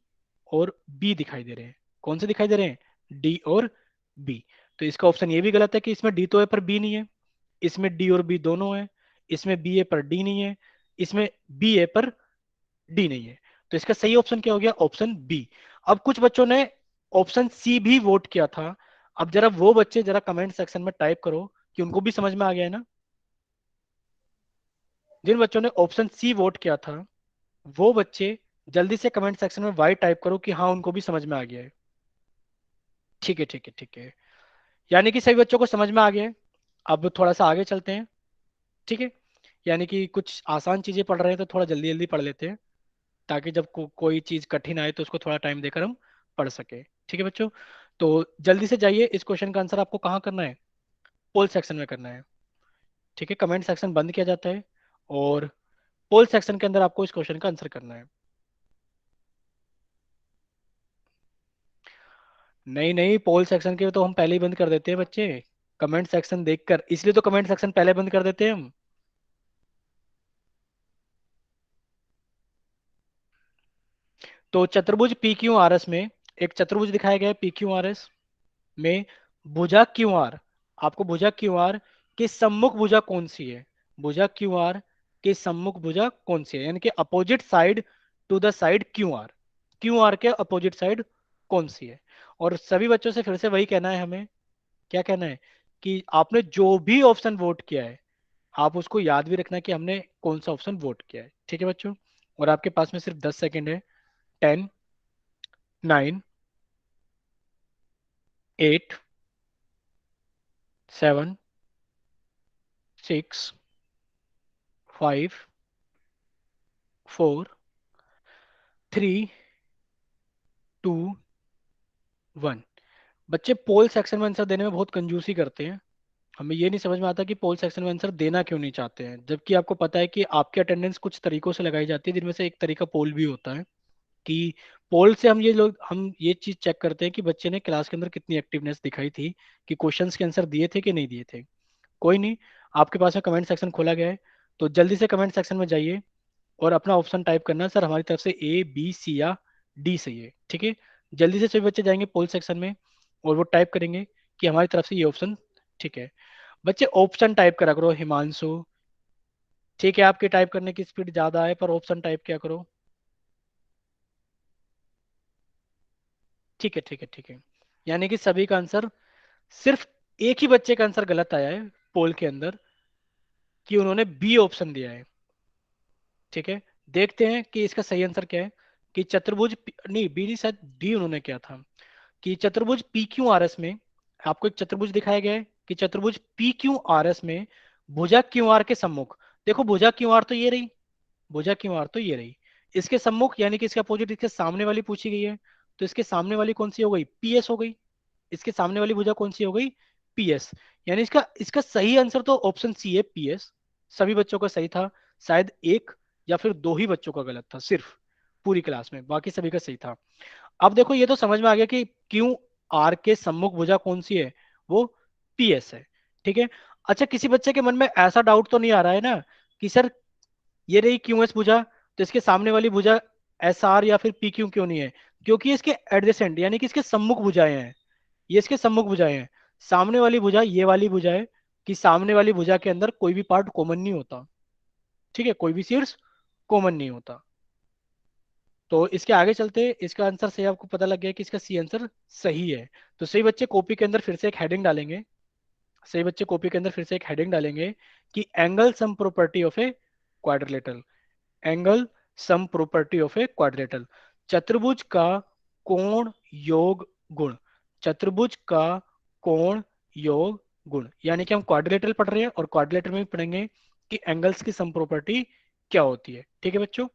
और बी दिखाई दे रहे हैं। कौन से दिखाई दे रहे हैं, डी और बी। तो इसका ऑप्शन ये भी गलत है कि इसमें डी तो है पर बी नहीं है। इसमें डी और बी दोनों है, इसमें बी है पर डी नहीं है, इसमें बी है पर डी नहीं है। तो इसका सही ऑप्शन क्या हो गया, ऑप्शन बी। अब कुछ बच्चों ने ऑप्शन सी भी वोट किया था। अब जरा वो बच्चे जरा कमेंट सेक्शन में टाइप करो कि उनको भी समझ में आ गया है ना। जिन बच्चों ने ऑप्शन सी वोट किया था वो बच्चे जल्दी से कमेंट सेक्शन में वाई टाइप करो कि हाँ उनको भी समझ में आ गया है। ठीक है ठीक है ठीक है, यानी कि सभी बच्चों को समझ में आ गया है। अब थोड़ा सा आगे चलते हैं। ठीक है, यानी कि कुछ आसान चीजें पढ़ रहे हैं तो थोड़ा जल्दी जल्दी पढ़ लेते हैं, ताकि जब कोई चीज कठिन आए तो उसको थोड़ा टाइम देकर हम पढ़ सके। ठीक है बच्चों, तो जल्दी से जाइए, इस क्वेश्चन का आंसर आपको कहाँ करना है, पोल सेक्शन में करना है। ठीक है, कमेंट सेक्शन बंद किया जाता है और पोल सेक्शन के अंदर आपको इस क्वेश्चन का आंसर करना है। नहीं नहीं, पोल सेक्शन के तो हम पहले ही बंद कर देते हैं बच्चे, कमेंट सेक्शन देखकर, इसलिए तो कमेंट सेक्शन पहले बंद कर देते हैं हम। तो चतुर्भुज पी क्यू आर एस में एक चतुर्भुज दिखाया गया है पी क्यू आर एस में, भुजा क्यू आर, आपको भुजा क्यू आर की सम्मुख भुजा कौन सी है, भुजा क्यू आर की सम्मुख भुजा कौन सी है, यानी कि opposite side to the side Q R. Q R के अपोजिट साइड कौन सी है। और सभी बच्चों से फिर से वही कहना है हमें, क्या कहना है कि आपने जो भी ऑप्शन वोट किया है आप उसको याद भी रखना कि हमने कौन सा ऑप्शन वोट किया है। ठीक है बच्चों, और आपके पास में सिर्फ 10 सेकेंड है। 10, 9, 8, 7, 6, 5, 4, 3, 2, 1। बच्चे पोल सेक्शन में आंसर देने में बहुत कंजूसी करते हैं। हमें ये नहीं समझ में आता कि पोल सेक्शन में आंसर देना क्यों नहीं चाहते हैं, जबकि आपको पता है कि आपकी अटेंडेंस कुछ तरीकों से लगाई जाती है, जिनमें से एक तरीका पोल भी होता है। कि पोल से हम ये चीज चेक करते हैं कि बच्चे ने क्लास के अंदर कितनी एक्टिवनेस दिखाई थी, कि क्वेश्चंस के आंसर दिए थे कि नहीं दिए थे। कोई नहीं, आपके पास में कमेंट सेक्शन खोला गया है, तो जल्दी से कमेंट सेक्शन में जाइए और अपना ऑप्शन टाइप करना, सर हमारी तरफ से ए बी सी या डी सही है। ठीक है, जल्दी से सभी बच्चे जाएंगे पोल सेक्शन में और वो टाइप करेंगे कि हमारी तरफ से ये ऑप्शन ठीक है। बच्चे ऑप्शन टाइप करा करो हिमांशु। ठीक है, आपके टाइप करने की स्पीड ज्यादा है पर ऑप्शन टाइप क्या करो। ठीक है ठीक है ठीक है, यानी कि सभी का आंसर, सिर्फ एक ही बच्चे का आंसर गलत आया है पोल के अंदर, कि उन्होंने बी ऑप्शन दिया है। ठीक है, देखते हैं कि इसका सही आंसर क्या है। कि चतुर्भुज नहीं, बी नहीं, शायद डी उन्होंने क्या था, कि चतुर्भुज पी क्यू आर एस में आपको एक चतुर्भुज दिखाया गया है कि चतुर्भुज पी क्यू आर एस में भुजा क्यू आर के सम्मुख, देखो भुजा क्यू आर तो ये रही, भुजा क्यू आर तो ये रही, इसके सम्मुख यानी कि इसके अपोजिट इसके सामने वाली पूछी गई है, तो इसके सामने वाली कौन सी हो गई, पी एस हो गई। इसके सामने वाली भुजा कौन सी हो गई, पी एस। यानी इसका इसका सही आंसर तो ऑप्शन सी है, पी एस। सभी बच्चों का सही था, शायद एक या फिर दो ही बच्चों का गलत था सिर्फ पूरी क्लास में, बाकी सभी का सही था। अब देखो ये तो समझ में आ गया कि क्यू आर के सम्मुख भुजा कौन सी है, वो पी एस है। ठीक है, अच्छा किसी बच्चे के मन में ऐसा डाउट तो नहीं आ रहा है ना कि सर ये रही क्यू एस भुजा, तो इसके सामने वाली भुजा एस आर या फिर पी क्यू क्यों नहीं है, क्योंकि इसके एडजेसेंट यानी कि इसके सम्मुख भुजाएं हैं, ये इसके सम्मुख भुजाएं हैं। सामने वाली भुजा ये वाली भुजा है, कि सामने वाली भुजा के अंदर कोई भी पार्ट कॉमन नहीं होता। ठीक है, कोई भी शीर्ष कॉमन नहीं होता। तो इसके आगे चलते इसका आंसर सही, आपको पता लग गया कि इसका सी आंसर सही है। तो सही बच्चे कॉपी के अंदर फिर से एक हेडिंग डालेंगे, सही बच्चे कॉपी के अंदर फिर से एक हेडिंग डालेंगे कि angle sum property of a quadrilateral, angle sum property of a quadrilateral, चतुर्भुज का कोण योग गुण, चतुर्भुज का कोण योग गुण। यानी कि हम क्वाड्रिलेटरल पढ़ रहे हैं और क्वाड्रिलेटर में भी पढ़ेंगे कि एंगल्स की सम प्रॉपर्टी क्या होती है। ठीक है बच्चों,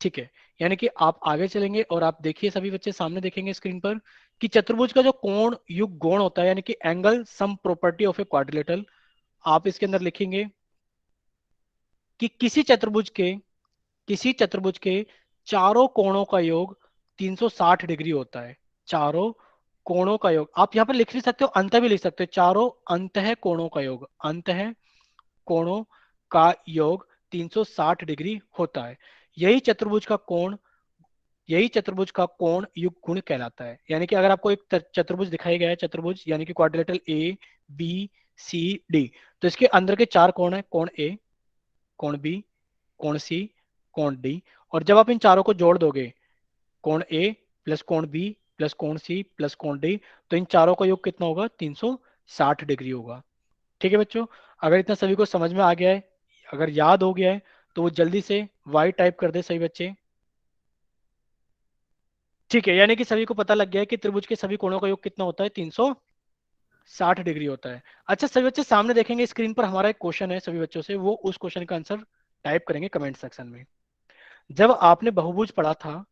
ठीक है, यानी कि आप आगे चलेंगे और आप देखिए सभी बच्चे सामने देखेंगे स्क्रीन पर कि चतुर्भुज का जो कोण युग कोण होता है यानी कि angle sum property of a quadrilateral, आप इसके अंदर लिखेंगे कि किसी चतुर्भुज के चारों कोणों का योग 360 डिग्री होता है। चारों कोणों का योग आप यहाँ पर लिख नहीं सकते हो, अंत भी लिख सकते हो, चारों अंतः कोणों का योग, अंतः कोणों का योग 360 डिग्री होता है। यही चतुर्भुज का कोण, यही चतुर्भुज का कोण युग गुण कहलाता है। यानी कि अगर आपको एक चतुर्भुज दिखाया गया है, चतुर्भुज यानी कि quadrilateral A B C D, तो इसके अंदर के चार कोण है, कोण ए, कोण बी, कोण सी, कोण डी, और जब आप इन चारों को जोड़ दोगे, कोण ए प्लस कोण बी प्लस कोण सी प्लस कोण डी, तो इन चारों का योग कितना होगा, 360 डिग्री होगा। ठीक है बच्चों, अगर इतना सभी को समझ में आ गया है, अगर याद हो गया है, तो वो जल्दी से वाई टाइप कर दे सही बच्चे। ठीक है, यानी कि सभी को पता लग गया है कि त्रिभुज के सभी कोणों का योग कितना होता है, 360 डिग्री होता है। अच्छा सभी बच्चे सामने देखेंगे स्क्रीन पर हमारा एक क्वेश्चन है सभी बच्चों से, वो उस क्वेश्चन का आंसर टाइप करेंगे कमेंट सेक्शन में। जब आपने बहुभुज पढ़ा था,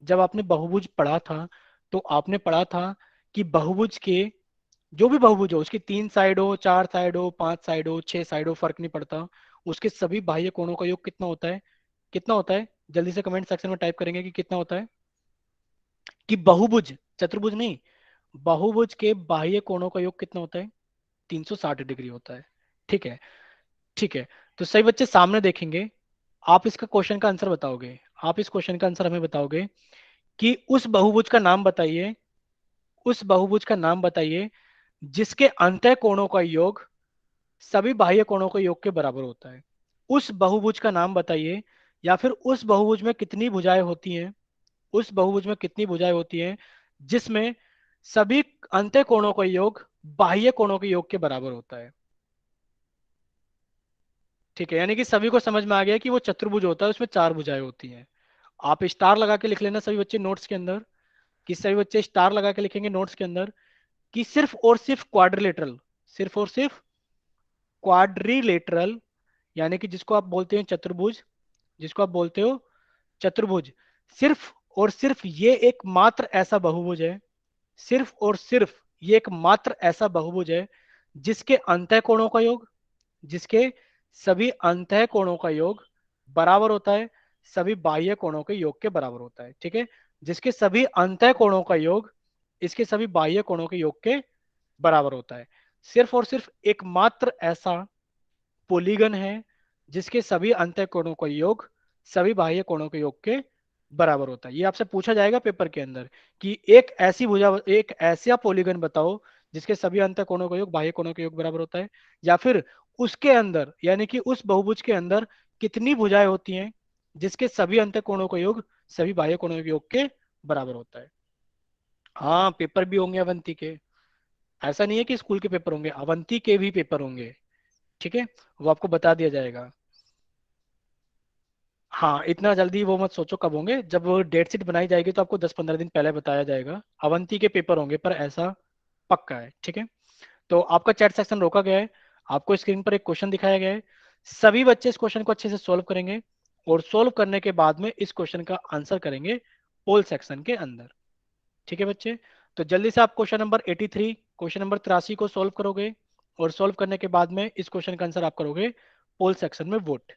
जब आपने बहुभुज पढ़ा था, तो आपने पढ़ा था कि बहुभुज के जो भी बहुभुज हो, उसकी 3 साइड हो, 4 साइड हो, 5 साइड हो, 6 साइड हो, फर्क नहीं पड़ता, उसके सभी बाह्य कोणों का योग कितना होता है, कितना होता है, जल्दी से कमेंट सेक्शन में टाइप करेंगे कि कितना होता है। कि बहुभुज, चतुर्भुज नहीं, बहुभुज के बाह्य कोणों का योग कितना होता है, 360 डिग्री होता है। ठीक है, ठीक है, तो सही बच्चे सामने देखेंगे, आप इसका क्वेश्चन का आंसर बताओगे, आप इस क्वेश्चन का आंसर हमें बताओगे कि उस बहुभुज का नाम बताइए, उस बहुभुज का नाम बताइए जिसके अंतः कोणों का योग सभी बाह्य कोणों के योग के बराबर होता है। उस बहुभुज का नाम बताइए, या फिर उस बहुभुज में कितनी भुजाएं होती हैं, उस बहुभुज में कितनी भुजाएं होती हैं जिसमें सभी अंत्य कोणों का योग बाह्य कोणों के योग के बराबर होता है। ठीक है, यानी कि सभी को समझ में आ गया कि वो चतुर्भुज होता है, उसमें चार भुजाएं होती हैं। आप स्टार लगा के लिख लेना सभी बच्चे नोट्स के अंदर, कि सभी बच्चे स्टार लगा के लिखेंगे नोट्स के अंदर कि सिर्फ और सिर्फ क्वाड्रिलेटरल, सिर्फ और सिर्फ क्वाड्रिलेटरल, यानी कि जिसको आप बोलते हैं चतुर्भुज, जिसको आप बोलते हो चतुर्भुज, सिर्फ और सिर्फ ये एकमात्र ऐसा बहुभुज है, सिर्फ और सिर्फ ये एकमात्र ऐसा बहुभुज है जिसके अंतः कोणों का योग, जिसके सभी अंतः कोणों का योग बराबर होता है सभी बाह्य कोणों के योग के बराबर होता है। ठीक है, जिसके सभी अंतः कोणों का योग इसके सभी बाह्य कोणों के योग के बराबर होता है। सिर्फ और सिर्फ एकमात्र ऐसा पोलीगन है जिसके सभी अंतः कोणों का योग सभी बाह्य कोणों के योग के बराबर होता है। ये आपसे पूछा जाएगा पेपर के अंदर कि एक ऐसी भुजा, एक ऐसा पॉलीगन बताओ जिसके सभी अंतः कोणों का योग बाह्य कोणों के योग बराबर होता है, या फिर उसके अंदर यानी कि उस बहुभुज के अंदर कितनी भुजाएं होती हैं जिसके सभी अंतः कोणों का योग सभी बाह्य कोणों के योग के बराबर होता है। हाँ, पेपर भी होंगे अवंती के, ऐसा नहीं है कि स्कूल के पेपर होंगे, अवंती के भी पेपर होंगे। ठीक है, वो आपको बता दिया जाएगा। हाँ, इतना जल्दी वो मत सोचो कब होंगे, जब वो डेट शीट बनाई जाएगी तो आपको 10-15 दिन पहले बताया जाएगा। अवंती के पेपर होंगे पर ऐसा पक्का है। ठीक है, तो आपका चैट सेक्शन रोका गया है, आपको स्क्रीन पर एक क्वेश्चन दिखाया गया है, सभी बच्चे इस क्वेश्चन को अच्छे से सोल्व करेंगे और सोल्व करने के बाद में इस क्वेश्चन का आंसर करेंगे पोल सेक्शन के अंदर। ठीक है बच्चे, तो जल्दी से आप क्वेश्चन नंबर 83, क्वेश्चन नंबर 83 को सोल्व करोगे और सोल्व करने के बाद में इस क्वेश्चन का आंसर आप करोगे पोल सेक्शन में वोट।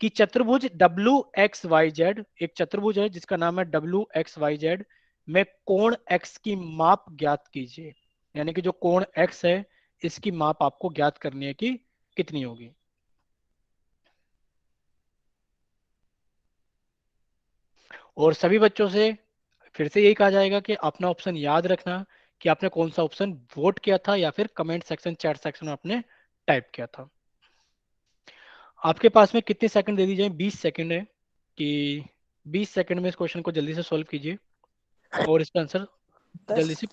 कि चतुर्भुज डब्ल्यू एक्स वाई जेड, एक चतुर्भुज है जिसका नाम है डब्ल्यू एक्स वाई जेड में कोण एक्स की माप ज्ञात कीजिए, यानी कि जो कोण एक्स है इसकी माप आपको ज्ञात करनी है कि कितनी होगी। और सभी बच्चों से फिर से यही कहा जाएगा कि अपना ऑप्शन याद रखना कि आपने कौन सा ऑप्शन वोट किया था या फिर कमेंट सेक्शन चैट सेक्शन में आपने टाइप किया था। आपके पास में कितने सेकंड दे दी जाए, 20 सेकंड है, कि 20 सेकंड में इस क्वेश्चन को जल्दी से सॉल्व कीजिए और इसका आंसर जल्दी 10। से।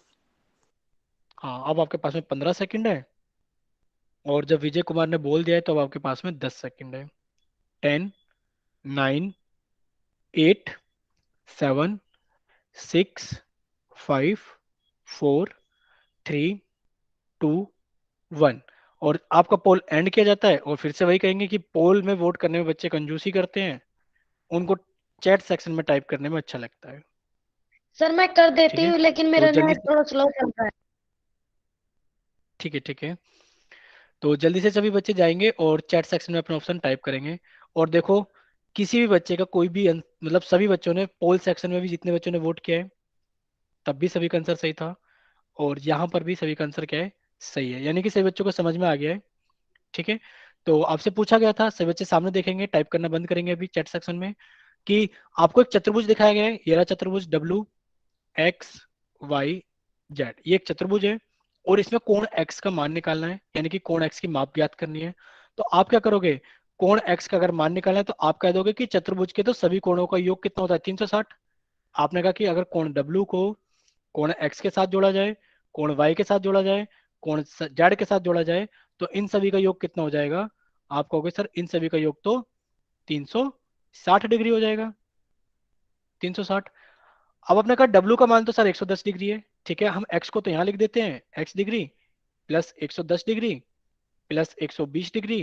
हाँ, अब आपके पास में 15 सेकंड है और जब विजय कुमार ने बोल दिया है तो अब आपके पास में 10 सेकंड है। 10, 9, 8, 7, 6, 5, 4, 3, 2, 1। और आपका पोल एंड किया जाता है और फिर से वही कहेंगे कि पोल में वोट करने में बच्चे कंजूसी करते हैं, उनको चैट सेक्शन में टाइप करने में अच्छा लगता है। सर मैं कर ठीक देती है, हूँ लेकिन तो मेरा जल्दी नेट से, थोड़ा स्लो चल रहा है। ठीक है ठीक है, तो जल्दी से सभी बच्चे जाएंगे और चैट सेक्शन में अपना ऑप्शन टाइप करेंगे। और देखो, किसी भी बच्चे का कोई भी मतलब सभी बच्चों ने पोल सेक्शन में भी जितने बच्चों ने वोट किया है तब भी सभी का आंसर सही था, और यहाँ पर भी सभी का आंसर क्या है, सही है, यानी कि सभी बच्चों को समझ में आ गया है। ठीक है, तो आपसे पूछा गया था, सभी बच्चे सामने देखेंगे, टाइप करना बंद करेंगे अभी चैट सेक्शन में, कि आपको एक चतुर्भुज दिखाया गया है, ये रहा चतुर्भुज डब्ल्यू एक्स वाई जेड, ये एक चतुर्भुज है और इसमें कोण एक्स का मान निकालना है, यानी कि कोण एक्स की माप ज्ञात करनी है। तो आप क्या करोगे, कोण एक्स का अगर मान निकालना है तो आप कह दोगे कि चतुर्भुज के तो सभी कोणों का योग कितना होता है, 360। आपने कहा कि अगर कोण डब्ल्यू को कोण एक्स के साथ जोड़ा जाए, कोण वाई के साथ जोड़ा जाए, कोण जेड के साथ जोड़ा जाए तो इन सभी का योग कितना हो जाएगा। आप कहोगे सर इन सभी का योग तो 360 डिग्री हो जाएगा, 360। अब आपने कहा डब्ल्यू का मान तो सर 110 डिग्री है, ठीक है, हम एक्स को तो यहाँ लिख देते हैं, x degree plus 110 degree plus 120 degree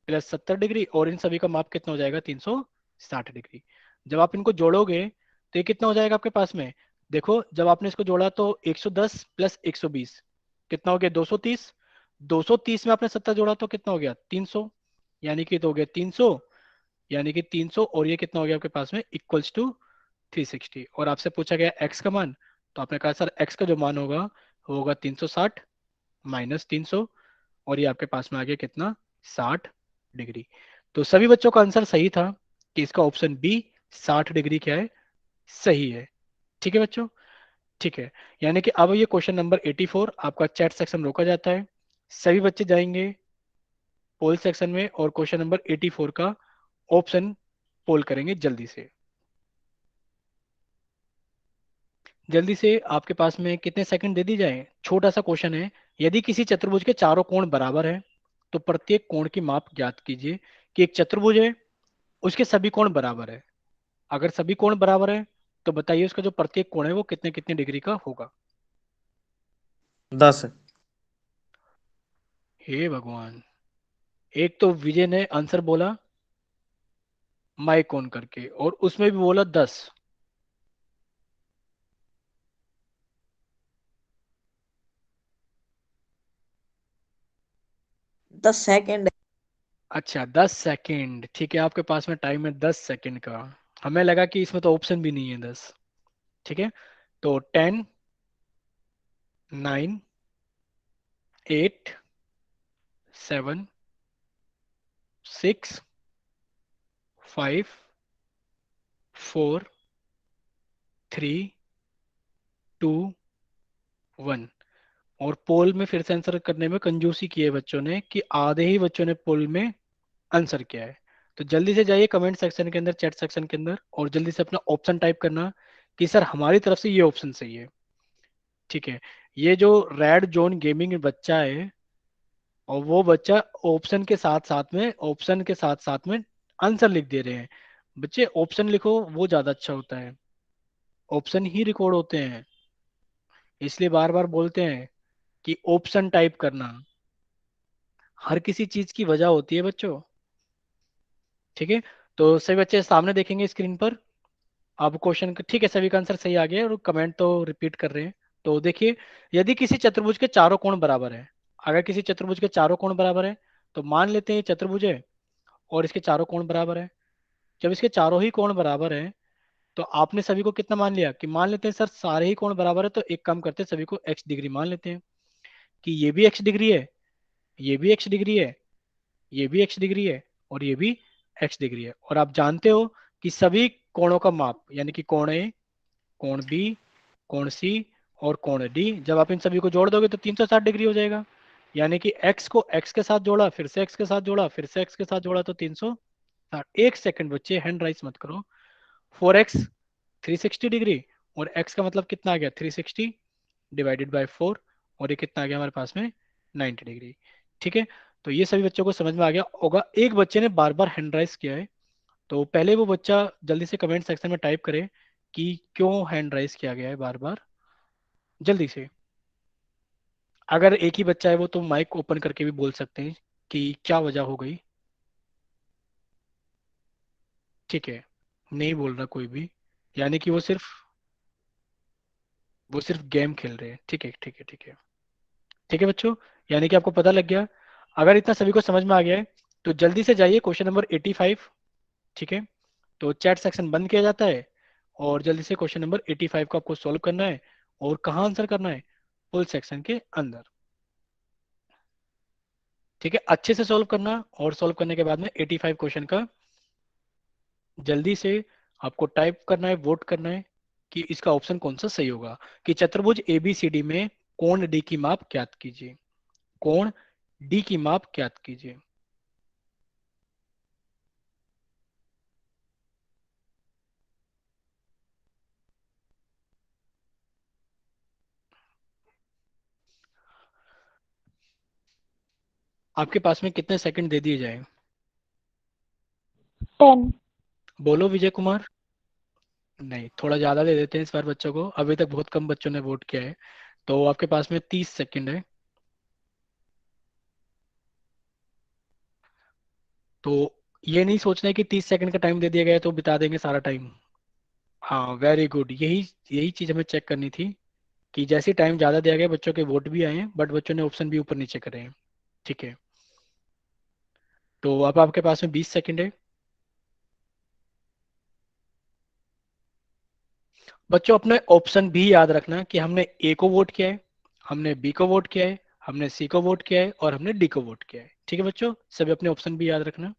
plus 70 degree, और इन सभी का माप कितना हो जाएगा, 360 डिग्री। जब आप इनको जोड़ोगे तो ये कितना हो जाएगा आपके पास में, देखो जब आपने इसको जोड़ा तो 110 प्लस 120 कितना हो गया, 230। 230 में आपने 70 जोड़ा तो कितना हो गया, 300, यानी कि तो हो गया 300, यानी कि 300 और ये कितना हो गया आपके पास में, इक्वल्स टू 360। और आपसे पूछा गया एक्स का मान, तो आपने कहा सर एक्स का जो मान होगा वो होगा 360 माइनस 300, और ये आपके पास में आ गया कितना, 60 डिग्री। तो सभी बच्चों का आंसर सही था कि इसका ऑप्शन बी 60 डिग्री क्या है, सही है। ठीक है बच्चों, ठीक है, यानी कि अब ये क्वेश्चन नंबर 84 आपका चैट सेक्शन रोका जाता है, सभी बच्चे जाएंगे पोल सेक्शन में और क्वेश्चन नंबर 84 का ऑप्शन पोल करेंगे जल्दी से। जल्दी से आपके पास में कितने सेकंड दे दी जाए। छोटा सा क्वेश्चन है, यदि किसी चतुर्भुज के चारों कोण बराबर है तो प्रत्येक कोण की माप ज्ञात कीजिए। कि एक चतुर्भुज है, उसके सभी कोण बराबर है। अगर सभी कोण बराबर है तो बताइए उसका जो प्रत्येक कोण है वो कितने कितने डिग्री का होगा। 10। हे भगवान, एक तो विजय ने आंसर बोला माई कोण करके, और उसमें भी बोला 10। 10 सेकंड। अच्छा 10 सेकंड, ठीक है, आपके पास में टाइम है 10 सेकंड का। हमें लगा कि इसमें तो ऑप्शन भी नहीं है 10। ठीक है, तो 10, 9, 8, 7, 6, 5, 4, 3, 2, 1। और पोल में फिर से आंसर करने में कंजूसी की है बच्चों ने, कि आधे ही बच्चों ने पोल में आंसर किया है। तो जल्दी से जाइए कमेंट सेक्शन के अंदर, चैट सेक्शन के अंदर, और जल्दी से अपना ऑप्शन टाइप करना कि सर हमारी तरफ से ये ऑप्शन सही है। ठीक है, ये जो रेड जोन गेमिंग बच्चा है, और वो बच्चा ऑप्शन के साथ साथ में आंसर लिख दे रहे हैं। बच्चे ऑप्शन लिखो, वो ज्यादा अच्छा होता है। ऑप्शन ही रिकॉर्ड होते हैं, इसलिए बार बार बोलते हैं कि ऑप्शन टाइप करना। हर किसी चीज की वजह होती है बच्चों। ठीक है, तो सभी बच्चे सामने देखेंगे स्क्रीन पर। अब क्वेश्चन, ठीक है, सभी का आंसर सही आ गया और कमेंट तो रिपीट कर रहे हैं। तो देखिए, यदि किसी चतुर्भुज के चारों कोण बराबर है, अगर किसी चतुर्भुज के चारों कोण बराबर है तो मान लेते हैं ये चतुर्भुज है और इसके चारों कोण बराबर है। जब इसके चारों ही कोण बराबर है तो आपने सभी को कितना मान लिया, कि मान लेते हैं सर सारे ही कोण बराबर है, तो एक काम करते हैं सभी को एक्स डिग्री मान लेते हैं। कि ये भी एक्स डिग्री है, ये भी एक्स डिग्री है, ये भी एक्स डिग्री है, और ये भी एक्स डिग्री है। और आप जानते हो कि सभी कोणों का माप, यानी कि कोण ए, कोण बी, कोण सी और कोण डी, जब आप इन सभी को जोड़ दोगे तो 360 डिग्री हो जाएगा। यानी कि x को x के साथ जोड़ा, फिर से x के साथ जोड़ा, फिर से x के साथ जोड़ा, तो 360। एक सेकंड बच्चे, हैंड राइज मत करो। 4x 360 डिग्री, और x का मतलब कितना आ गया 360 डिवाइडेड बाय 4, और ये कितना आ गया हमारे पास में 90 डिग्री। ठीक है, तो ये सभी बच्चों को समझ में आ गया होगा। एक बच्चे ने बार बार हैंड राइज किया है, तो पहले वो बच्चा जल्दी से कमेंट सेक्शन में टाइप करे कि क्यों हैंड राइज किया गया है बार बार, जल्दी से। अगर एक ही बच्चा है वो तो माइक ओपन करके भी बोल सकते हैं कि क्या वजह हो गई। ठीक है, नहीं बोल रहा कोई भी, यानी कि वो सिर्फ गेम खेल रहे हैं। ठीक है, ठीक है, ठीक है, ठीक है बच्चों, यानी कि आपको पता लग गया। अगर इतना सभी को समझ में आ गया है तो जल्दी से जाइए क्वेश्चन नंबर 85। ठीक है, तो चैट सेक्शन बंद किया जाता है, और जल्दी से क्वेश्चन नंबर 85 को आपको सॉल्व करना है। और कहाँ आंसर करना है, फुल सेक्शन के अंदर। ठीक है, अच्छे से सॉल्व करना, और सॉल्व करने के बाद में 85 क्वेश्चन का जल्दी से आपको टाइप करना है, वोट करना है कि इसका ऑप्शन कौन सा सही होगा। कि चतुर्भुज एबीसीडी में कोण डी की माप ज्ञात कीजिए। कोण डी की माप ज्ञात कीजिए। आपके पास में कितने सेकंड दे दिए जाए। 10। बोलो विजय कुमार। नहीं, थोड़ा ज्यादा दे देते हैं इस बार बच्चों को, अभी तक बहुत कम बच्चों ने वोट किया है। तो आपके पास में 30 सेकंड है। तो ये नहीं सोचना है कि 30 सेकंड का टाइम दे दिया गया है तो बिता देंगे सारा टाइम। हाँ, वेरी गुड, यही यही चीज हमें चेक करनी थी, कि जैसे टाइम ज्यादा दिया गया बच्चों के वोट भी आए हैं, बट बच्चों ने ऑप्शन भी ऊपर नीचे करे हैं। ठीक है, तो अब आपके पास में 20 सेकंड है। बच्चों अपने ऑप्शन भी याद रखना, कि हमने ए को वोट किया है, हमने बी को वोट किया है, हमने सी को वोट किया है, और हमने डी को वोट किया है। ठीक है बच्चों, सभी अपने ऑप्शन भी याद रखना।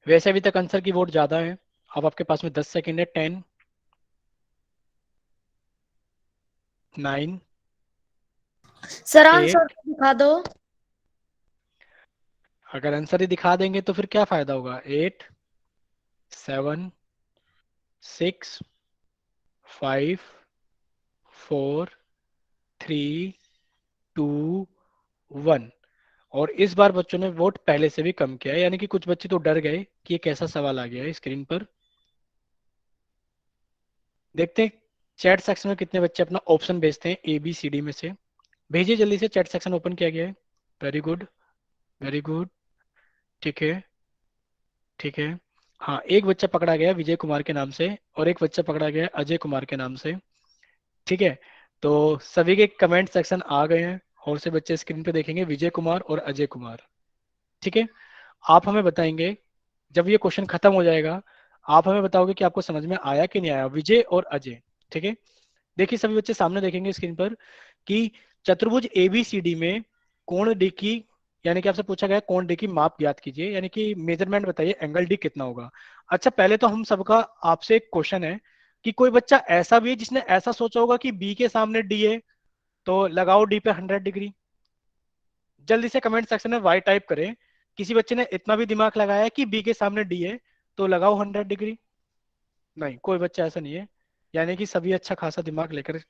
वैसे अभी तक आंसर की वोट ज्यादा है। अब आपके पास में 10 सेकंड है। 10, 9, सर आंसर 8। दिखा दो। अगर आंसर ही दिखा देंगे तो फिर क्या फायदा होगा। 8, 7, 6, 5 4 3 2 1। और इस बार बच्चों ने वोट पहले से भी कम किया है, यानी कि कुछ बच्चे तो डर गए कि ये कैसा सवाल आ गया है स्क्रीन पर। देखते हैं चैट सेक्शन में कितने बच्चे अपना ऑप्शन भेजते हैं ए बी सी डी में से। भेजिए जल्दी से, चैट सेक्शन ओपन किया गया है। Very good, very good. ठीक है, ठीक है। हाँ, एक बच्चा पकड़ा गया है विजय कुमार के नाम से, और एक बच्चा पकड़ा गया है अजय कुमार के नाम से। ठीक है, तो सभी के कमेंट सेक्शन आ गए हैं, और से बच्चे स्क्रीन पे देखेंगे विजय कुमार और अजय कुमार। ठीक है, आप हमें बताएंगे जब ये क्वेश्चन खत्म हो जाएगा, आप हमें बताओगे कि आपको समझ में आया कि नहीं आया, विजय और अजय। ठीक है, देखिए सभी बच्चे सामने देखेंगे स्क्रीन पर कि चतुर्भुज एबीसीडी में कोण डी की, यानी कि आपसे पूछा गया कोण डी की माप ज्ञात कीजिए, यानी कि मेजरमेंट बताइए एंगल डी कितना होगा। अच्छा, पहले तो हम सबका आपसे एक क्वेश्चन है कि कोई बच्चा ऐसा भी है जिसने ऐसा सोचा होगा कि बी के सामने डी है, तो लगाओ डी पे 100 डिग्री। जल्दी से कमेंट सेक्शन में वाई टाइप करें। किसी बच्चे ने इतना भी दिमाग लगाया कि बी के सामने डी है, तो लगाओ 100 डिग्री। नहीं, कोई बच्चा ऐसा नहीं है, यानी कि सभी अच्छा खासा दिमाग लेकर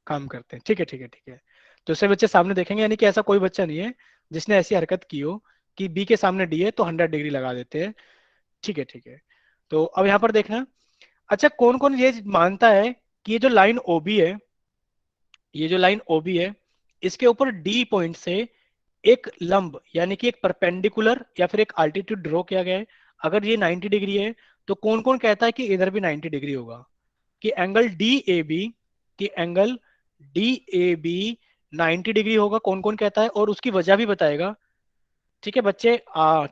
काम करते हैं। ठीक है, ठीक है, ठीक है। तो उससे बच्चे सामने देखेंगे, यानी कि ऐसा कोई बच्चा नहीं है जिसने ऐसी हरकत की हो कि बी के सामने डी है तो 100 डिग्री लगा देते हैं। ठीक है, ठीक है। तो अब यहाँ पर देखना, अच्छा कौन कौन ये मानता है कि ये जो लाइन ओबी है, ये जो लाइन ओबी है, इसके ऊपर डी पॉइंट से एक लंब यानी कि एक परपेंडिकुलर या फिर एक अल्टीट्यूड ड्रॉ किया गया है। अगर ये 90 डिग्री है, तो कौन कौन कहता है कि इधर भी 90 डिग्री होगा, कि एंगल डी ए बी, कि angle D A B 90 degree होगा, कौन कौन कहता है, और उसकी वजह भी बताएगा। ठीक है बच्चे,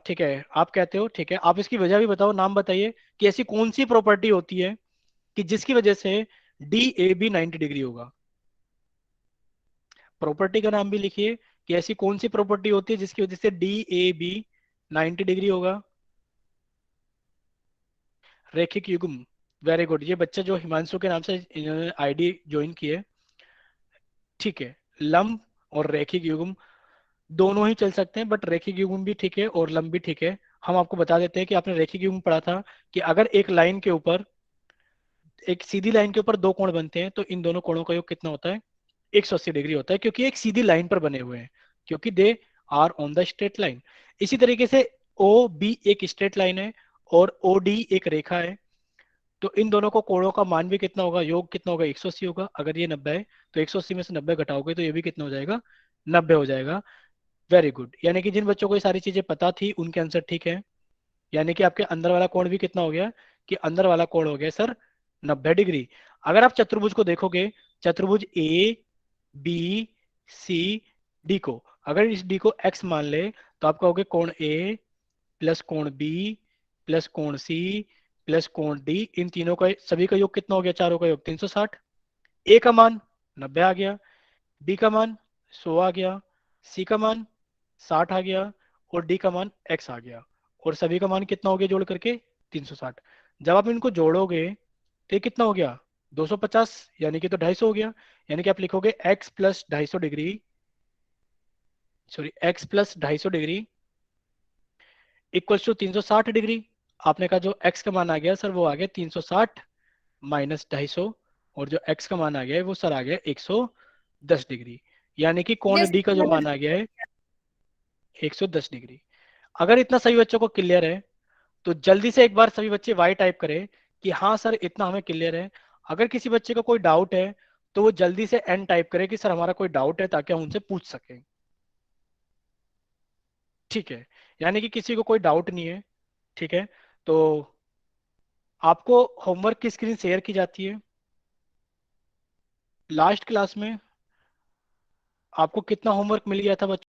ठीक है, आप कहते हो, ठीक है, आप इसकी वजह भी बताओ, नाम बताइए कि ऐसी कौन सी प्रॉपर्टी होती है कि जिसकी वजह से डी ए बी 90 डिग्री होगा। प्रॉपर्टी का नाम भी लिखिए कि ऐसी कौन सी प्रॉपर्टी होती है जिसकी वजह से डी ए बी 90 डिग्री होगा। रैखिक युग्म, वेरी गुड, ये बच्चा जो हिमांशु के नाम से इन्होंने आईडी ज्वाइन की है। ठीक है, लंब और रैखिक युग्म दोनों ही चल सकते हैं, बट रैखिक युग्म भी ठीक है और लंब भी ठीक है। हम आपको बता देते हैं कि आपने रैखिक युग्म पढ़ा था कि अगर एक लाइन के ऊपर, एक सीधी लाइन के ऊपर दो कोण बनते हैं, तो इन दोनों कोणों का योग कितना होता है, 180 डिग्री होता है, क्योंकि एक सीधी लाइन पर बने हुए हैं, क्योंकि they are on the straight line. इसी तरीके से ओ बी एक स्ट्रेट लाइन है और ओ डी एक रेखा है, तो इन दोनों को कोणों का मान भी कितना होगा, योग कितना होगा, 180 होगा। अगर ये 90 है तो 180 में से 90 घटाओगे तो ये भी कितना हो जाएगा, 90 हो जाएगा। वेरी गुड, यानी कि जिन बच्चों को ये सारी चीजें पता थी उनके आंसर ठीक है। यानी कि आपके अंदर वाला कोण भी कितना हो गया, कि अंदर वाला कोण हो गया सर 90 डिग्री। अगर आप चतुर्भुज को देखोगे, चतुर्भुज ए बी सी डी को, अगर इस डी को एक्स मान ले, तो आप कहोगे कोण ए प्लस कोण बी प्लस कोण सी प्लस कोण डी, इन तीनों का सभी का योग कितना हो गया, चारों का योग 360। ए का मान 90 आ गया, बी का मान 100 आ गया, सी का मान 60 आ गया, और डी का मान x आ गया, और सभी का मान कितना हो गया जोड़ करके 360। जब आप इनको जोड़ोगे तो ये कितना हो गया 250, यानी कि तो 250 हो गया। यानी कि आप लिखोगे x plus 250 degree, sorry x plus 250 degree equals to 360 degree. आपने कहा जो x का मान आ गया सर वो आ गया 360 माइनस 250, और जो x का मान आ गया है वो सर आ गया 110 डिग्री, यानी कि कोण डी का जो मान आ गया है 110 डिग्री। अगर इतना सभी बच्चों को क्लियर है, तो जल्दी से एक बार सभी बच्चे वाई टाइप करें कि हाँ सर इतना हमें क्लियर है। अगर किसी बच्चे का कोई डाउट है तो वो जल्दी से एन टाइप करे कि सर हमारा कोई डाउट है, ताकि हम उनसे पूछ सकें। ठीक है, यानी कि किसी को कोई डाउट नहीं है। ठीक है, तो आपको होमवर्क की स्क्रीन शेयर की जाती है। लास्ट क्लास में आपको कितना होमवर्क मिल गया था बच्चों?